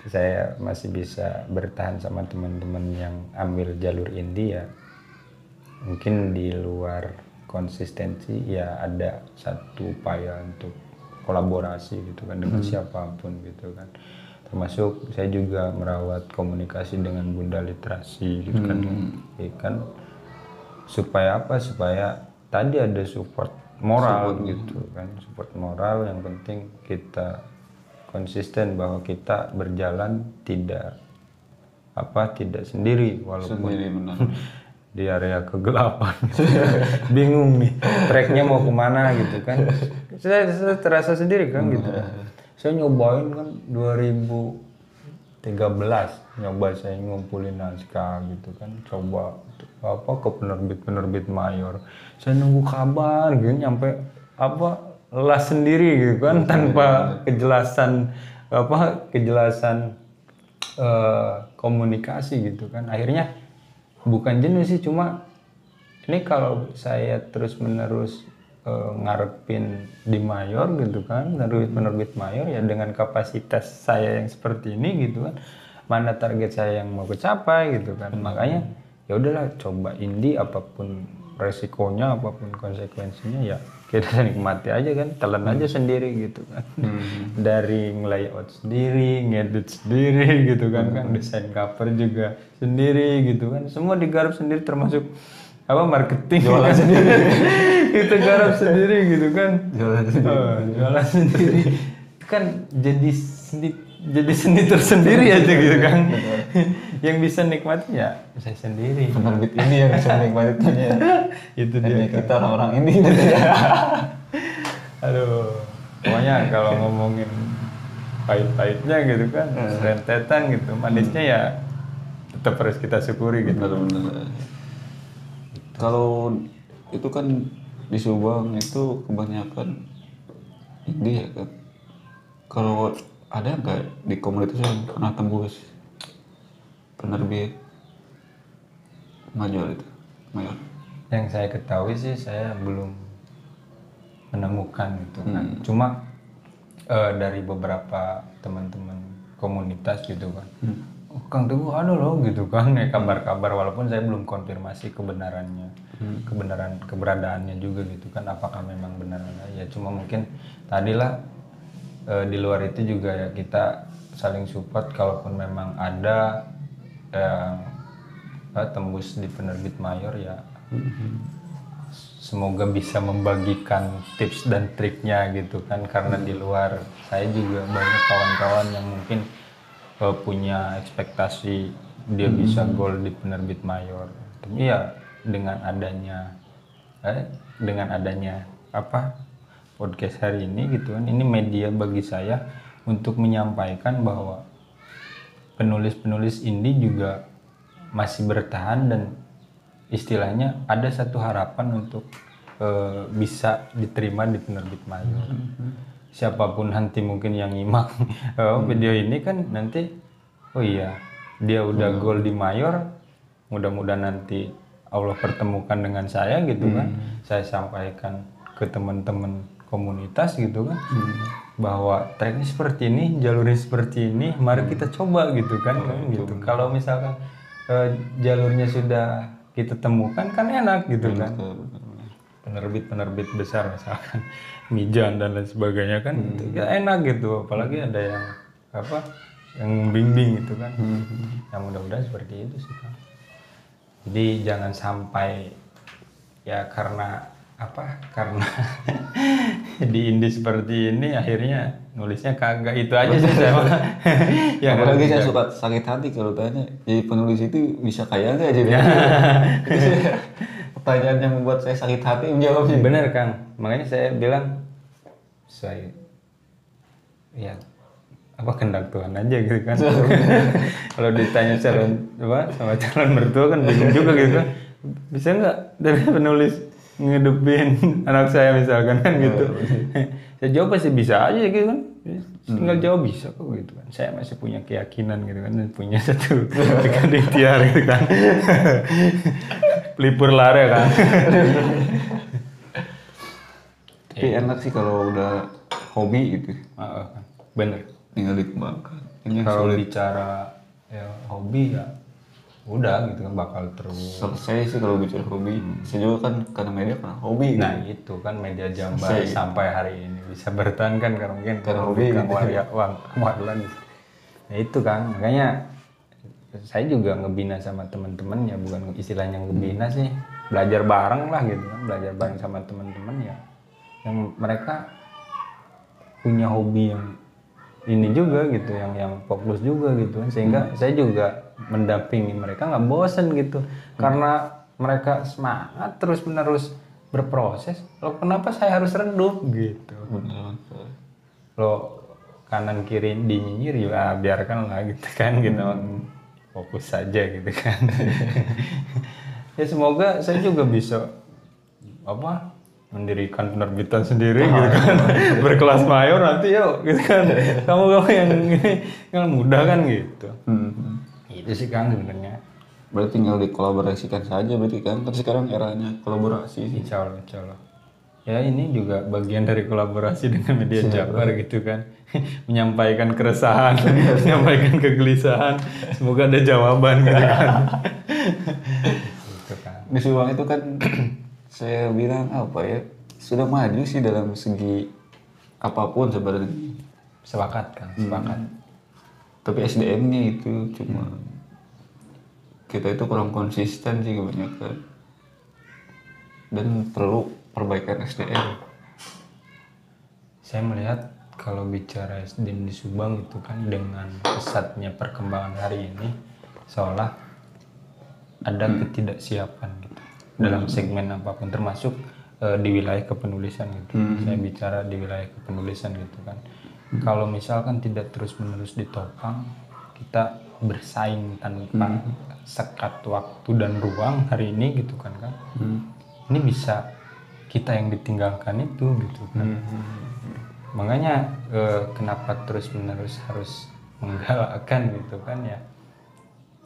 Speaker 1: saya masih bisa bertahan sama teman-teman yang ambil jalur indie ya. Mungkin di luar konsistensi ya ada satu upaya untuk kolaborasi gitu kan dengan siapapun gitu kan. Termasuk saya juga merawat komunikasi dengan Bunda Literasi gitu kan. Ya kan supaya apa? Supaya tadi ada support moral gitu kan. Support moral yang penting kita konsisten bahwa kita berjalan tidak sendiri walaupun di area kegelapan. Bingung nih tracknya mau kemana gitu kan. Saya terasa sendiri kan gitu. Saya nyobain kan 2013 saya ngumpulin naskah gitu kan, coba ke penerbit mayor. Saya nunggu kabar gitu nyampe lelah sendiri gitu kan tanpa kejelasan komunikasi gitu kan. Akhirnya bukan jenuh sih, cuma ini kalau saya terus menerus ngarepin di mayor gitu kan, penerbit mayor ya dengan kapasitas saya yang seperti ini gitu kan, mana target saya yang mau kecapai gitu kan. Makanya ya udahlah, coba indie, apapun resikonya, apapun konsekuensinya ya kita nikmati aja kan, telan aja sendiri gitu kan. Dari layout sendiri, ngedit sendiri gitu kan, desain cover juga sendiri gitu kan, semua digarap sendiri, termasuk marketing jualan sendiri. Kita garap sendiri gitu kan, jualan sendiri kan, jadi seni tersendiri aja gitu kan. Yang bisa nikmati ya saya sendiri.
Speaker 2: Penerbit ini yang bisa menikmatinya.
Speaker 1: Itu dia kan.
Speaker 2: Kita orang ini.
Speaker 1: Aduh, pokoknya kalau ngomongin pahit-pahitnya gitu kan, rentetan gitu, manisnya ya tetap harus kita syukuri gitu.
Speaker 2: Benar-benar. Kalau itu kan di Subang itu kebanyakan indie ya kan. Kalau ada nggak di komunitas yang pernah tembus penerbit mayor?
Speaker 1: Yang saya ketahui sih saya belum menemukan itu kan. Cuma dari beberapa teman-teman komunitas gitu kan, oh, Kang Teguh ada loh gitu kan, ya kabar-kabar, walaupun saya belum konfirmasi keberadaannya juga gitu kan, apakah memang benar ya. Cuma mungkin tadilah di luar itu juga ya kita saling support, kalaupun memang ada yang tembus di penerbit mayor ya. Semoga bisa membagikan tips dan triknya gitu kan, karena di luar saya juga banyak kawan-kawan yang mungkin punya ekspektasi dia bisa goal di penerbit mayor. Tapi ya dengan adanya apa podcast hari ini gitu kan, ini media bagi saya untuk menyampaikan bahwa penulis-penulis indie juga masih bertahan dan istilahnya ada satu harapan untuk bisa diterima di penerbit mayor. Siapapun nanti mungkin yang nyimak video ini kan nanti, oh iya dia udah goal di mayor, mudah-mudahan nanti Allah pertemukan dengan saya gitu kan. Saya sampaikan ke teman-teman komunitas gitu kan, bahwa tracknya seperti ini, jalurnya seperti ini, mari kita coba gitu kan, gitu. Kalau misalkan jalurnya sudah kita temukan kan enak gitu kan. Penerbit-penerbit besar misalkan Mijan dan lain sebagainya kan, itu ya enak gitu. Apalagi ada yang yang bimbing gitu kan. Ya mudah-mudahan seperti itu sih kan. Jadi jangan sampai ya karena di indie seperti ini akhirnya nulisnya kagak, itu aja sih saya.
Speaker 2: Ya, apalagi saya suka sakit hati kalau tanya, jadi penulis itu bisa kaya nggak jadi? Pertanyaan yang membuat saya sakit hati menjawabnya.
Speaker 1: Bener Kang, makanya saya bilang ya kehendak Tuhan aja gitu kan. Kalau ditanya sama calon mertua kan bingung juga gitu kan, bisa nggak dari penulis ngedupin anak saya misalkan kan gitu. Saya jawab pasti bisa aja gitu kan, tinggal jawab bisa kok gitu kan. Saya masih punya keyakinan gitu kan, dan punya satu ikhtiar gitu kan. Pelipur lare kan.
Speaker 2: Tapi enak sih kalau udah hobi gitu.
Speaker 1: Bener.
Speaker 2: Tinggal dikembangkan.
Speaker 1: Kalau bicara ya, hobi ya udah gitu kan, bakal terus.
Speaker 2: Saya sih kalau bicara hobi, saya juga kan karena media kan hobi.
Speaker 1: Nah itu kan media Jambar sampai hari ini bisa bertahan kan karena mungkin
Speaker 2: karena hobi
Speaker 1: Kang Wadlan. Nah itu kan makanya saya juga ngebina sama teman-teman ya, bukan istilahnya ngebina sih, belajar bareng lah gitu kan, belajar bareng sama teman-teman ya yang mereka punya hobi yang ini juga gitu, yang fokus juga gitu kan, sehingga saya juga mendampingi mereka nggak bosan gitu, karena mereka semangat terus menerus berproses. Loh kenapa saya harus redup gitu? Lo kanan kiri dinyinyir ya biarkanlah gitu kan, gitu fokus saja gitu kan. Ya semoga saya juga bisa mendirikan penerbitan sendiri gitu kan, berkelas mayor nanti yuk gitu kan, kamu yang ini yang mudah kan gitu. Itu sih Kang sebenarnya.
Speaker 2: Berarti tinggal dikolaborasikan saja berarti kan sekarang eranya kolaborasi sih.
Speaker 1: Insya Allah. Ya ini juga bagian dari kolaborasi dengan media Jabar gitu kan. Menyampaikan keresahan, menyampaikan kegelisahan, semoga ada jawaban gitu kan. Gitu kan.
Speaker 2: Di Subang itu kan saya bilang sudah maju sih dalam segi apapun sebenarnya.
Speaker 1: Sepakat kan, sepakat.
Speaker 2: Tapi SDM-nya itu cuma kita itu kurang konsisten sih kebanyakan, dan perlu perbaikan SDM.
Speaker 1: Saya melihat kalau bicara SDM di Subang itu kan dengan pesatnya perkembangan hari ini seolah ada ketidaksiapan gitu dalam segmen apapun, termasuk di wilayah kepenulisan gitu. Saya bicara di wilayah kepenulisan gitu kan. Kalau misalkan tidak terus-menerus ditopang, kita bersaing tanpa sekat waktu dan ruang hari ini gitu kan. Ini bisa kita yang ditinggalkan itu gitu kan. Makanya kenapa terus-menerus harus menggalakkan gitu kan ya,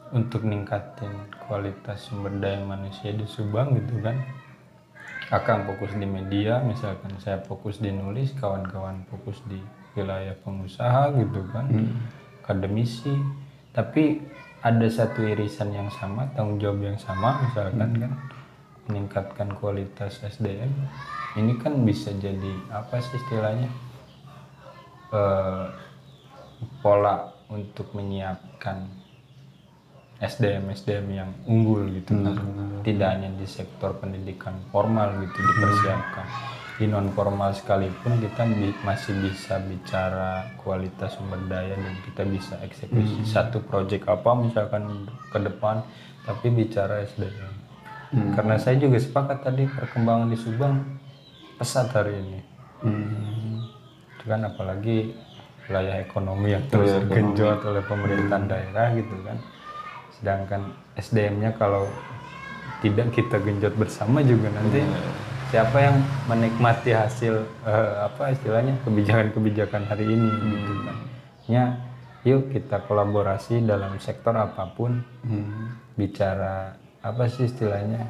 Speaker 1: untuk ningkatin kualitas sumber daya manusia di Subang gitu kan. Akang fokus di media, misalkan saya fokus di nulis, kawan-kawan fokus di wilayah pengusaha gitu kan, akademisi, tapi ada satu irisan yang sama, tanggung jawab yang sama misalkan kan, meningkatkan kualitas SDM. Ini kan bisa jadi apa sih istilahnya, pola untuk menyiapkan SDM yang unggul gitu kan. Tidak hanya di sektor pendidikan formal gitu dipersiapkan, di non formal sekalipun kita masih bisa bicara kualitas sumber daya dan kita bisa eksekusi satu proyek apa misalkan ke depan, tapi bicara SDM. Karena saya juga sepakat tadi perkembangan di Subang pesat hari ini. Itu kan apalagi wilayah ekonomi yang terus genjot oleh pemerintahan daerah gitu kan. Sedangkan SDM-nya kalau tidak kita genjot bersama juga nanti siapa yang menikmati hasil apa istilahnya kebijakan-kebijakan hari ini gitu kan. Ya, yuk kita kolaborasi dalam sektor apapun. Bicara apa sih istilahnya?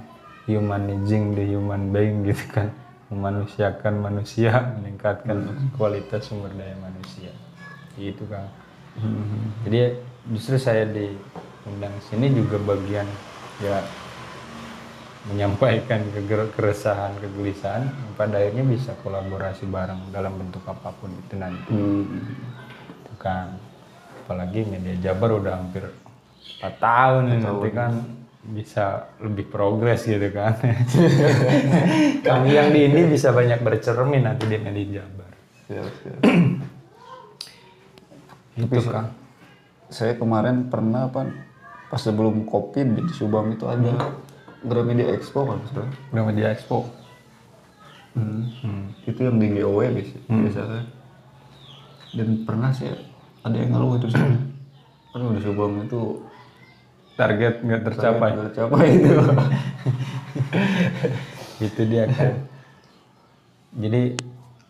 Speaker 1: Humanizing the human being gitu kan. Memanusiakan manusia, meningkatkan kualitas sumber daya manusia. Gitu kan. Jadi justru saya diundang sini juga bagian ya menyampaikan keresahan, kegelisahan, pada akhirnya bisa kolaborasi bareng dalam bentuk apapun itu nanti. Itu kan, apalagi Media Jabar udah hampir 4 tahun nih, nanti kan bisa lebih progres gitu kan. Kami yang di ini bisa banyak bercermin nanti di Media Jabar.
Speaker 2: Siap.
Speaker 1: Itu kan.
Speaker 2: Saya kemarin pernah pas sebelum COVID di Subang itu ada Gramedia Expo kan sebenarnya.
Speaker 1: Gramedia Expo.
Speaker 2: Itu yang di GOW biasanya. Dan pernah sih ada yang ngeluh itu sih. Aduh di Subang itu
Speaker 1: Target nggak tercapai.
Speaker 2: nggak tercapai itu.
Speaker 1: Itu dia kan. Jadi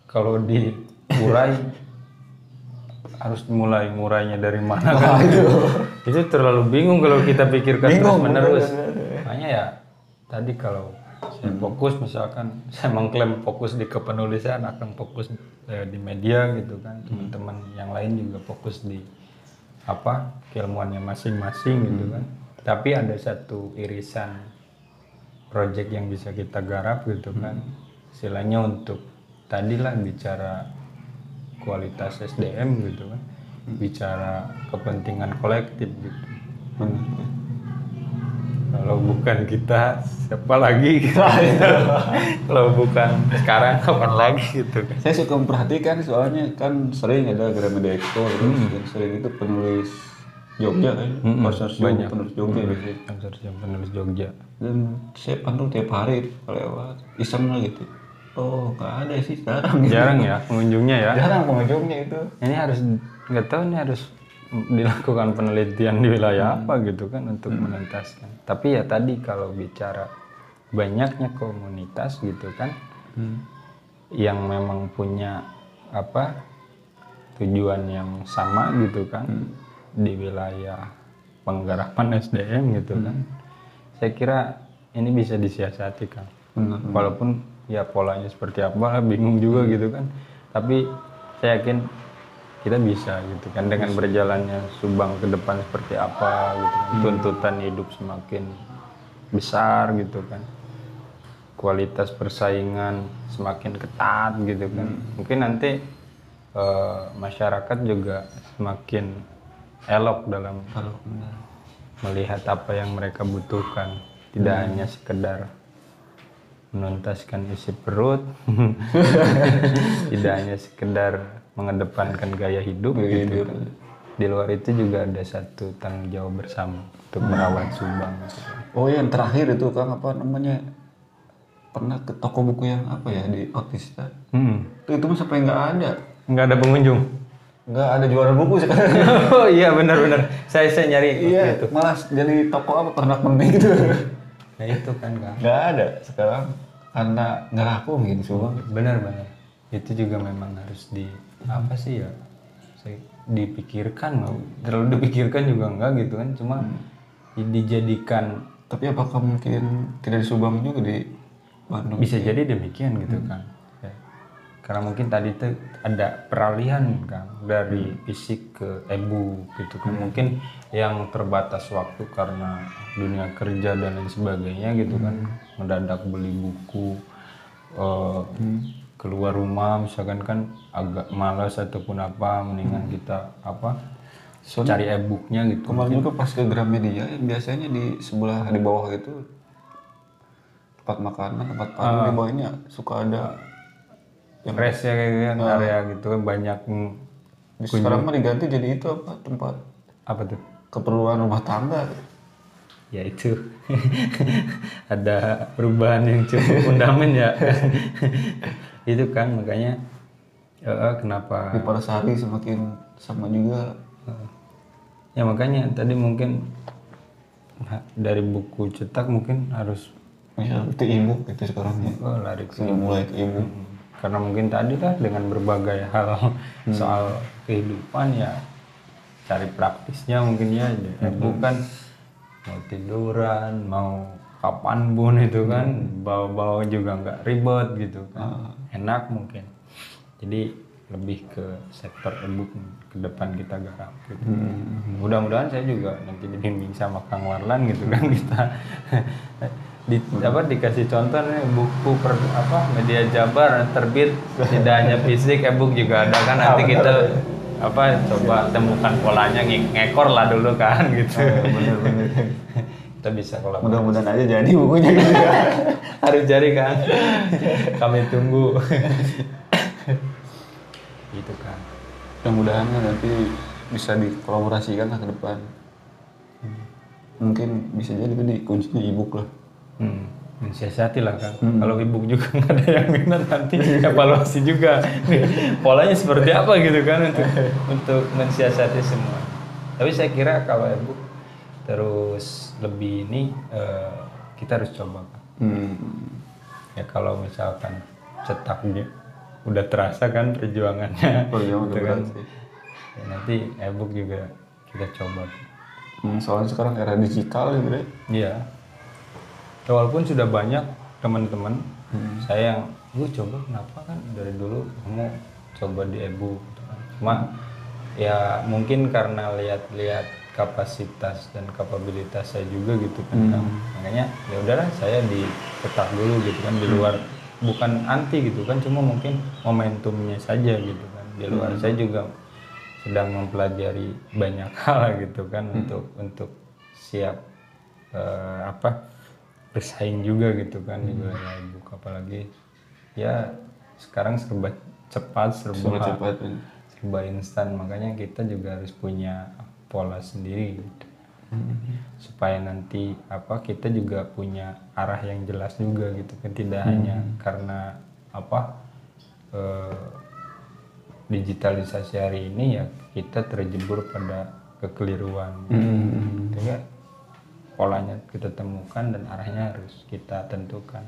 Speaker 1: kalau diurai harus mulai murainya dari mana kan? Itu terlalu bingung kalau kita pikirkan terus menerus. Makanya ya tadi kalau saya fokus misalkan saya mengklaim fokus di kepenulisan, akan fokus di media gitu kan. Teman-teman yang lain juga fokus di keilmuannya masing-masing gitu kan. Tapi ada satu irisan project yang bisa kita garap gitu kan. Istilahnya untuk tadilah bicara kualitas SDM gitu kan, bicara kepentingan kolektif gitu. Kalau bukan kita siapa lagi gitu. Kalau bukan sekarang kapan lagi gitu kan.
Speaker 2: Saya suka memperhatikan soalnya kan sering ada Gramedia Expo dan sering itu penulis Jogja kan, konsorsium penulis Jogja biasanya.
Speaker 1: Konsorsium penulis Jogja.
Speaker 2: Dan saya pantau tiap hari lewat iseng lah gitu. Oh nggak ada sih sekarang.
Speaker 1: Jarang ya pengunjungnya ya.
Speaker 2: Jarang pengunjungnya itu.
Speaker 1: Ini harus nggak tahu ini harus dilakukan penelitian di wilayah apa gitu kan untuk menuntaskan. Tapi ya tadi kalau bicara banyaknya komunitas gitu kan, yang memang punya tujuan yang sama gitu kan di wilayah penggarapan SDM gitu kan. Saya kira ini bisa disiasati kan. Walaupun ya polanya seperti apa bingung juga gitu kan. Tapi saya yakin kita bisa gitu kan dengan berjalannya Subang ke depan seperti apa gitu kan. Tuntutan hidup semakin besar gitu kan. Kualitas persaingan semakin ketat gitu kan. Mungkin nanti masyarakat juga semakin elok dalam melihat apa yang mereka butuhkan, tidak hanya sekedar menuntaskan isi perut, tidak hanya sekedar mengedepankan gaya hidup gitu. Di luar itu juga ada satu tanggung jawab bersama untuk merawat Subang gitu.
Speaker 2: Oh yang terakhir itu Kang apa namanya, pernah ke toko buku yang di Otista. Itu mah sampai nggak ada
Speaker 1: pengunjung.
Speaker 2: Nggak ada jualan buku sekarang.
Speaker 1: Oh iya benar-benar. Saya nyari
Speaker 2: itu. Malah jadi toko pernak-pernik gitu.
Speaker 1: Nah itu kan Kang.
Speaker 2: Nggak ada sekarang karena nggak laku mungkin Subang.
Speaker 1: Benar-benar. Itu juga memang harus dipikirkan. Terlalu dipikirkan juga enggak gitu kan. Cuma dijadikan.
Speaker 2: Tapi apakah mungkin tidak di Subang juga di Bandung?
Speaker 1: Bisa jadi demikian gitu kan. Karena mungkin tadi itu ada peralihan kan dari fisik ke e-book gitu kan. Mungkin yang terbatas waktu karena dunia kerja dan lain sebagainya gitu kan, mendadak beli buku keluar rumah misalkan kan agak malas ataupun mendingan kita
Speaker 2: Soalnya
Speaker 1: cari e-booknya gitu.
Speaker 2: kemarin juga pas ke Gramedia yang biasanya di sebelah di bawah itu tempat makanan, tempat parkir di bawahnya suka ada yang
Speaker 1: Fresh ya kayak gitu kan, area gitu kan banyak
Speaker 2: sekarang mah diganti jadi itu apa tempat
Speaker 1: apa tuh?
Speaker 2: keperluan rumah tangga.
Speaker 1: Ya itu ada perubahan yang cukup fundamental ya. Itu kan makanya kenapa
Speaker 2: Di Parasari semakin sama juga.
Speaker 1: ya makanya tadi mungkin dari buku cetak mungkin harus
Speaker 2: Misal itu e-book gitu sekarang ya.
Speaker 1: lari ke
Speaker 2: Sudah mulai ke e-book.
Speaker 1: karena mungkin tadi lah dengan berbagai hal soal kehidupan ya cari praktisnya mungkin ya bukan mau tiduran mau kapan pun itu kan bawa-bawa juga nggak ribet gitu kan enak mungkin jadi lebih ke sektor e-book ke depan kita garap gitu. Mudah-mudahan saya juga nanti dibimbing sama Kang Warlan gitu kan kita dikasih contoh nih buku media Jabar terbit tidak hanya fisik e-book juga ada kan nanti kita coba temukan polanya ngekor lah dulu kan gitu.
Speaker 2: Bener-bener.
Speaker 1: Kita bisa kolaborasi.
Speaker 2: Mudah-mudahan aja jadi bukunya gitu ya.
Speaker 1: Harus jadi kan. Kami tunggu. Gitu kan.
Speaker 2: Mudah-mudahan nanti bisa dikolaborasikan lah ke depan. Mungkin bisa jadi kan kuncinya e-book lah.
Speaker 1: Mensiasati lah kan. Kalau e-book juga nggak ada yang minat nanti evaluasi juga. Polanya seperti apa gitu kan untuk mensiasati semua. Tapi saya kira kalau e-book terus lebih ini kita harus coba kan. Ya kalau misalkan cetaknya udah terasa kan perjuangannya. Gitu kan. Ya, nanti e-book juga kita coba.
Speaker 2: Soalnya sekarang era digital gitu ya.
Speaker 1: Iya. Ya, walaupun sudah banyak teman-teman saya yang lu coba kenapa kan dari dulu kamu coba di e-book gitu kan. Cuma ya mungkin karena lihat-lihat kapasitas dan kapabilitas saya juga gitu kan. Makanya ya udahlah saya dicetak dulu gitu kan di luar bukan anti gitu kan cuma mungkin momentumnya saja gitu kan. Di luar saya juga sedang mempelajari banyak hal gitu kan untuk siap bersaing juga gitu kan di wilayah e-book apalagi ya sekarang serba cepat serba instan makanya kita juga harus punya pola sendiri gitu. Supaya nanti kita juga punya arah yang jelas juga gitu kan tidak hanya karena digitalisasi hari ini ya kita terjebur pada kekeliruan gitu ya polanya kita temukan dan arahnya harus kita tentukan.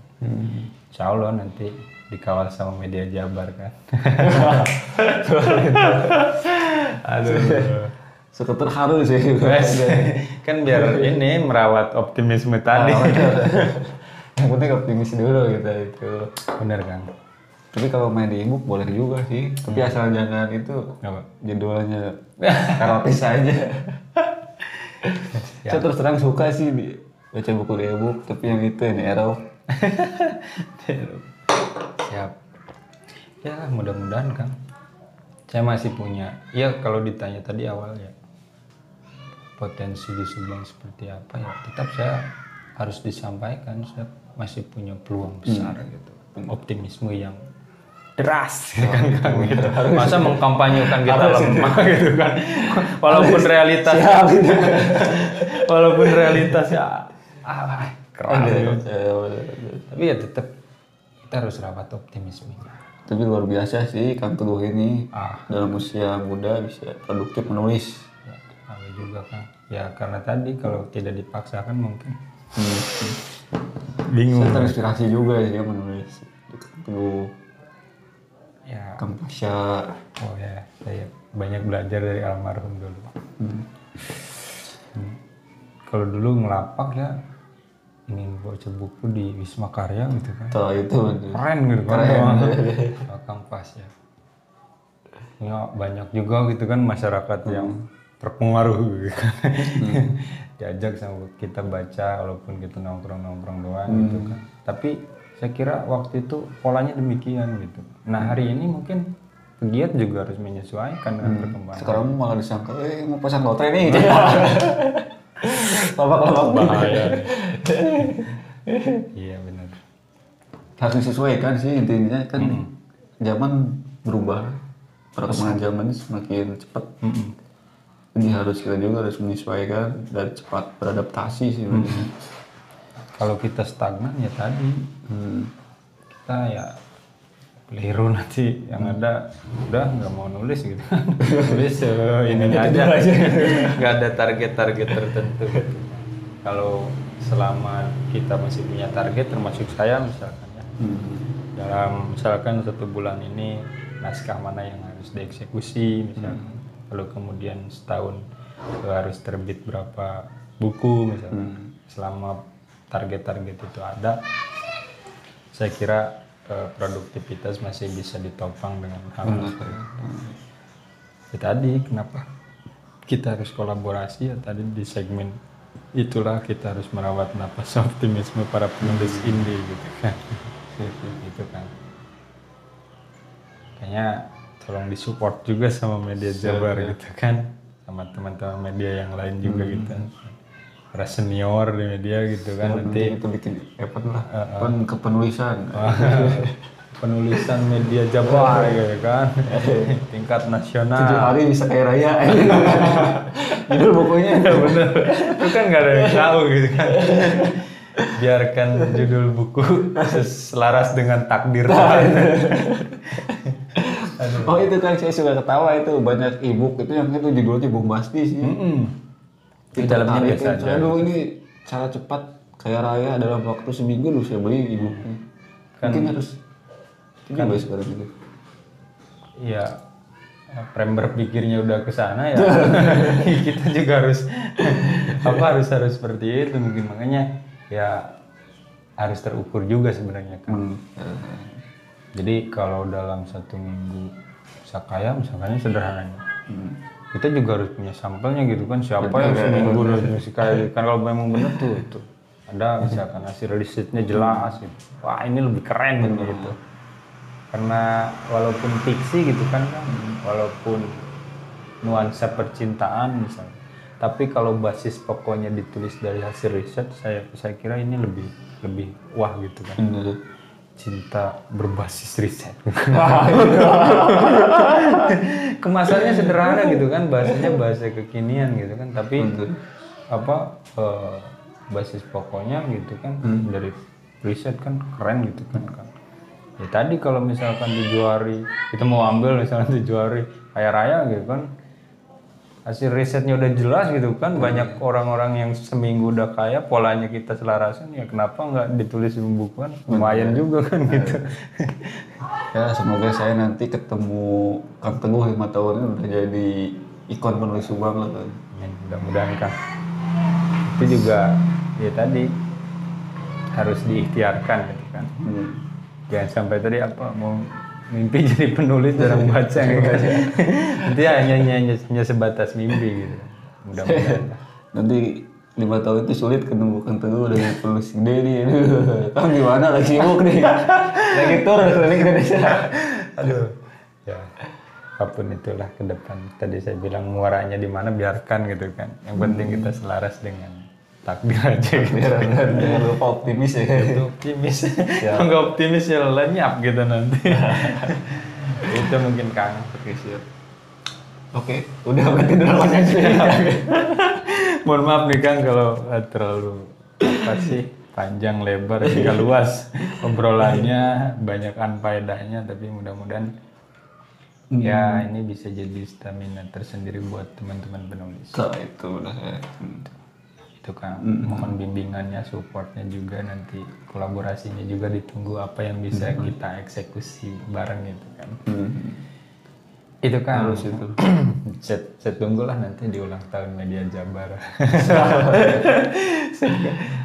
Speaker 1: Insya Allah nanti dikawal sama media Jabar kan. Aduh.
Speaker 2: Suka terharu sih.
Speaker 1: Kan biar ini merawat optimisme tadi.
Speaker 2: Yang penting optimis dulu gitu itu.
Speaker 1: Bener kan?
Speaker 2: Tapi kalau main di e-book boleh juga sih. Tapi asal jangan itu judulnya erotis aja. Saya terus terang suka sih baca buku di e-book, tapi yang itu yang ero.
Speaker 1: Siap. Ya mudah-mudahan kan. Saya masih punya. Ya kalau ditanya tadi awal ya potensi di Subang seperti apa ya tetap saya harus disampaikan saya masih punya peluang besar gitu. Optimisme yang deras kan gitu. Masa mengkampanyekan kita lemah gitu kan. Walaupun realitasnya keras gitu. Tapi ya tetap kita harus rawat optimismenya.
Speaker 2: Tapi luar biasa sih Kang Teguh ini dalam usia muda bisa produktif menulis.
Speaker 1: Ya, juga kan. Ya karena tadi kalau tidak dipaksakan mungkin bingung.
Speaker 2: Saya terinspirasi juga ya dia menulis. Teguh.
Speaker 1: Ya.
Speaker 2: Kang Pasha.
Speaker 1: Oh ya, saya banyak belajar dari almarhum dulu. Kalau dulu ngelapak ya ingin baca buku di Wisma Karya gitu kan.
Speaker 2: Tuh itu
Speaker 1: keren gitu kan. Kang Pas ya. Ya banyak juga gitu kan masyarakat yang terpengaruh gitu kan. Diajak sama kita baca walaupun kita nongkrong-nongkrong doang gitu kan. Tapi saya kira waktu itu polanya demikian gitu. Nah hari ini mungkin pegiat juga harus menyesuaikan dengan perkembangan.
Speaker 2: Sekarang malah disangka mau pasang lotre nih. Lobak-lobak
Speaker 1: Bahaya. Iya benar.
Speaker 2: Harus disesuaikan sih intinya kan. Zaman berubah, perkembangan zaman ini semakin cepat. Jadi kita juga harus menyesuaikan dan cepat beradaptasi sih.
Speaker 1: Kalau kita stagnan ya tadi kita ya keliru nanti yang ada udah nggak mau nulis gitu. Nulis ini aja, nggak ada target-target tertentu. Gitu. Kalau selama kita masih punya target, termasuk saya misalkan ya, dalam misalkan 1 bulan ini naskah mana yang harus dieksekusi misalkan, lalu kemudian setahun harus terbit berapa buku misalkan, selama target-target itu ada, saya kira produktivitas masih bisa ditopang dengan hal seperti itu. Ya, tadi kenapa kita harus kolaborasi ya tadi di segmen itulah kita harus merawat napas optimisme para penulis indie gitu kan. Gitu kan. Kayaknya tolong disupport juga sama media Jabar gitu kan, sama teman-teman media yang lain juga gitu. Para senior di media gitu kan, nanti
Speaker 2: kita bikin effort lah kepenulisan
Speaker 1: penulisan media Jabar gitu kan, tingkat nasional.
Speaker 2: 7 hari bisa kaya raya. Judul bukunya.
Speaker 1: Bener, itu kan nggak ada yang tahu gitu kan. Biarkan judul buku selaras dengan takdir Tuhan.
Speaker 2: Oh itu kan saya suka ketawa itu banyak ebook itu yang itu judulnya bombastis ya.
Speaker 1: Di dalamnya biasa aja.
Speaker 2: Saya dulu ini cara cepat kaya raya dalam waktu seminggu dulu saya beli ebooknya. Mungkin harus kan sekarang itu.
Speaker 1: Iya, frame berpikirnya udah ke sana ya. Kita juga harus harus seperti itu mungkin, makanya ya harus terukur juga sebenarnya kan. Jadi kalau dalam 1 minggu bisa kaya misalnya sederhananya. Kita juga harus punya sampelnya gitu kan, siapa yang seminggu udah mesti kaya kan, kalau memang benar tuh itu ada misalkan hasil risetnya jelas gitu, wah ini lebih keren gitu. Karena walaupun fiksi gitu kan, walaupun nuansa percintaan misalnya, tapi kalau basis pokoknya ditulis dari hasil riset, saya kira ini lebih wah gitu kan. Cinta berbasis riset. Kemasannya sederhana gitu kan, bahasanya bahasa kekinian gitu kan, tapi basis pokoknya gitu kan dari riset kan keren gitu kan. Ya tadi kalau misalkan dijuari, kita mau ambil misalnya dijuari kaya raya gitu kan, hasil risetnya udah jelas gitu kan, banyak orang-orang yang seminggu udah kaya, polanya kita selarasin, ya kenapa nggak ditulis di buku kan, lumayan juga kan gitu.
Speaker 2: Ya semoga saya nanti ketemu Kang Teguh 5 tahun ini udah jadi ikon penulis Subang lah kan.
Speaker 1: Mudah-mudahan kan. Itu juga ya tadi harus diikhtiarkan gitu kan. Jangan sampai tadi mau mimpi jadi penulis jarang baca gitu. Nanti hanya sebatas mimpi gitu. Mudah-mudahan.
Speaker 2: Nanti 5 tahun itu sulit ketemu Kang Teguh dengan penulis gede nih. Kang gimana lagi sibuk nih? Lagi tur keliling Indonesia.
Speaker 1: Aduh. Ya. Apapun itulah ke depan. Tadi saya bilang muaranya di mana biarkan gitu kan. Yang penting kita selaras dengan takdir aja gitu.
Speaker 2: Jangan lupa optimis ya.
Speaker 1: Itu optimis. Kalau nggak optimis ya lenyap gitu nanti. Itu mungkin Kang.
Speaker 2: Oke, udah berarti drama
Speaker 1: Mohon maaf nih Kang kalau terlalu panjang lebar hingga luas obrolannya, banyak anfaedahnya, tapi mudah-mudahan ya ini bisa jadi stamina tersendiri buat teman-teman penulis.
Speaker 2: Itu udah
Speaker 1: Itu kan mohon bimbingannya, supportnya juga, nanti kolaborasinya juga ditunggu, apa yang bisa kita eksekusi bareng gitu kan. Itu kan harus itu. Saya tunggulah nanti di ulang tahun Media Jabar.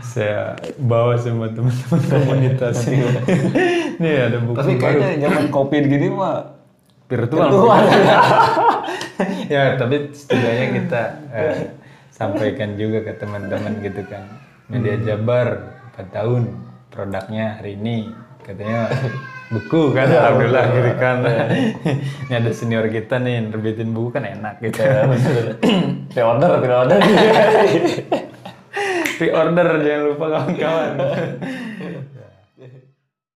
Speaker 1: saya bawa semua teman-teman komunitas. Nih ada buku.
Speaker 2: Tapi kayaknya zaman COVID gini mah
Speaker 1: virtual. Ya tapi setidaknya kita sampaikan juga ke teman-teman gitu kan. Media Jabar 4 tahun, produknya hari ini katanya buku kan, alhamdulillah gitu kan. Ini ada senior kita nih nerbitin buku kan enak gitu.
Speaker 3: Pre-order.
Speaker 1: Pre-order jangan lupa kawan-kawan.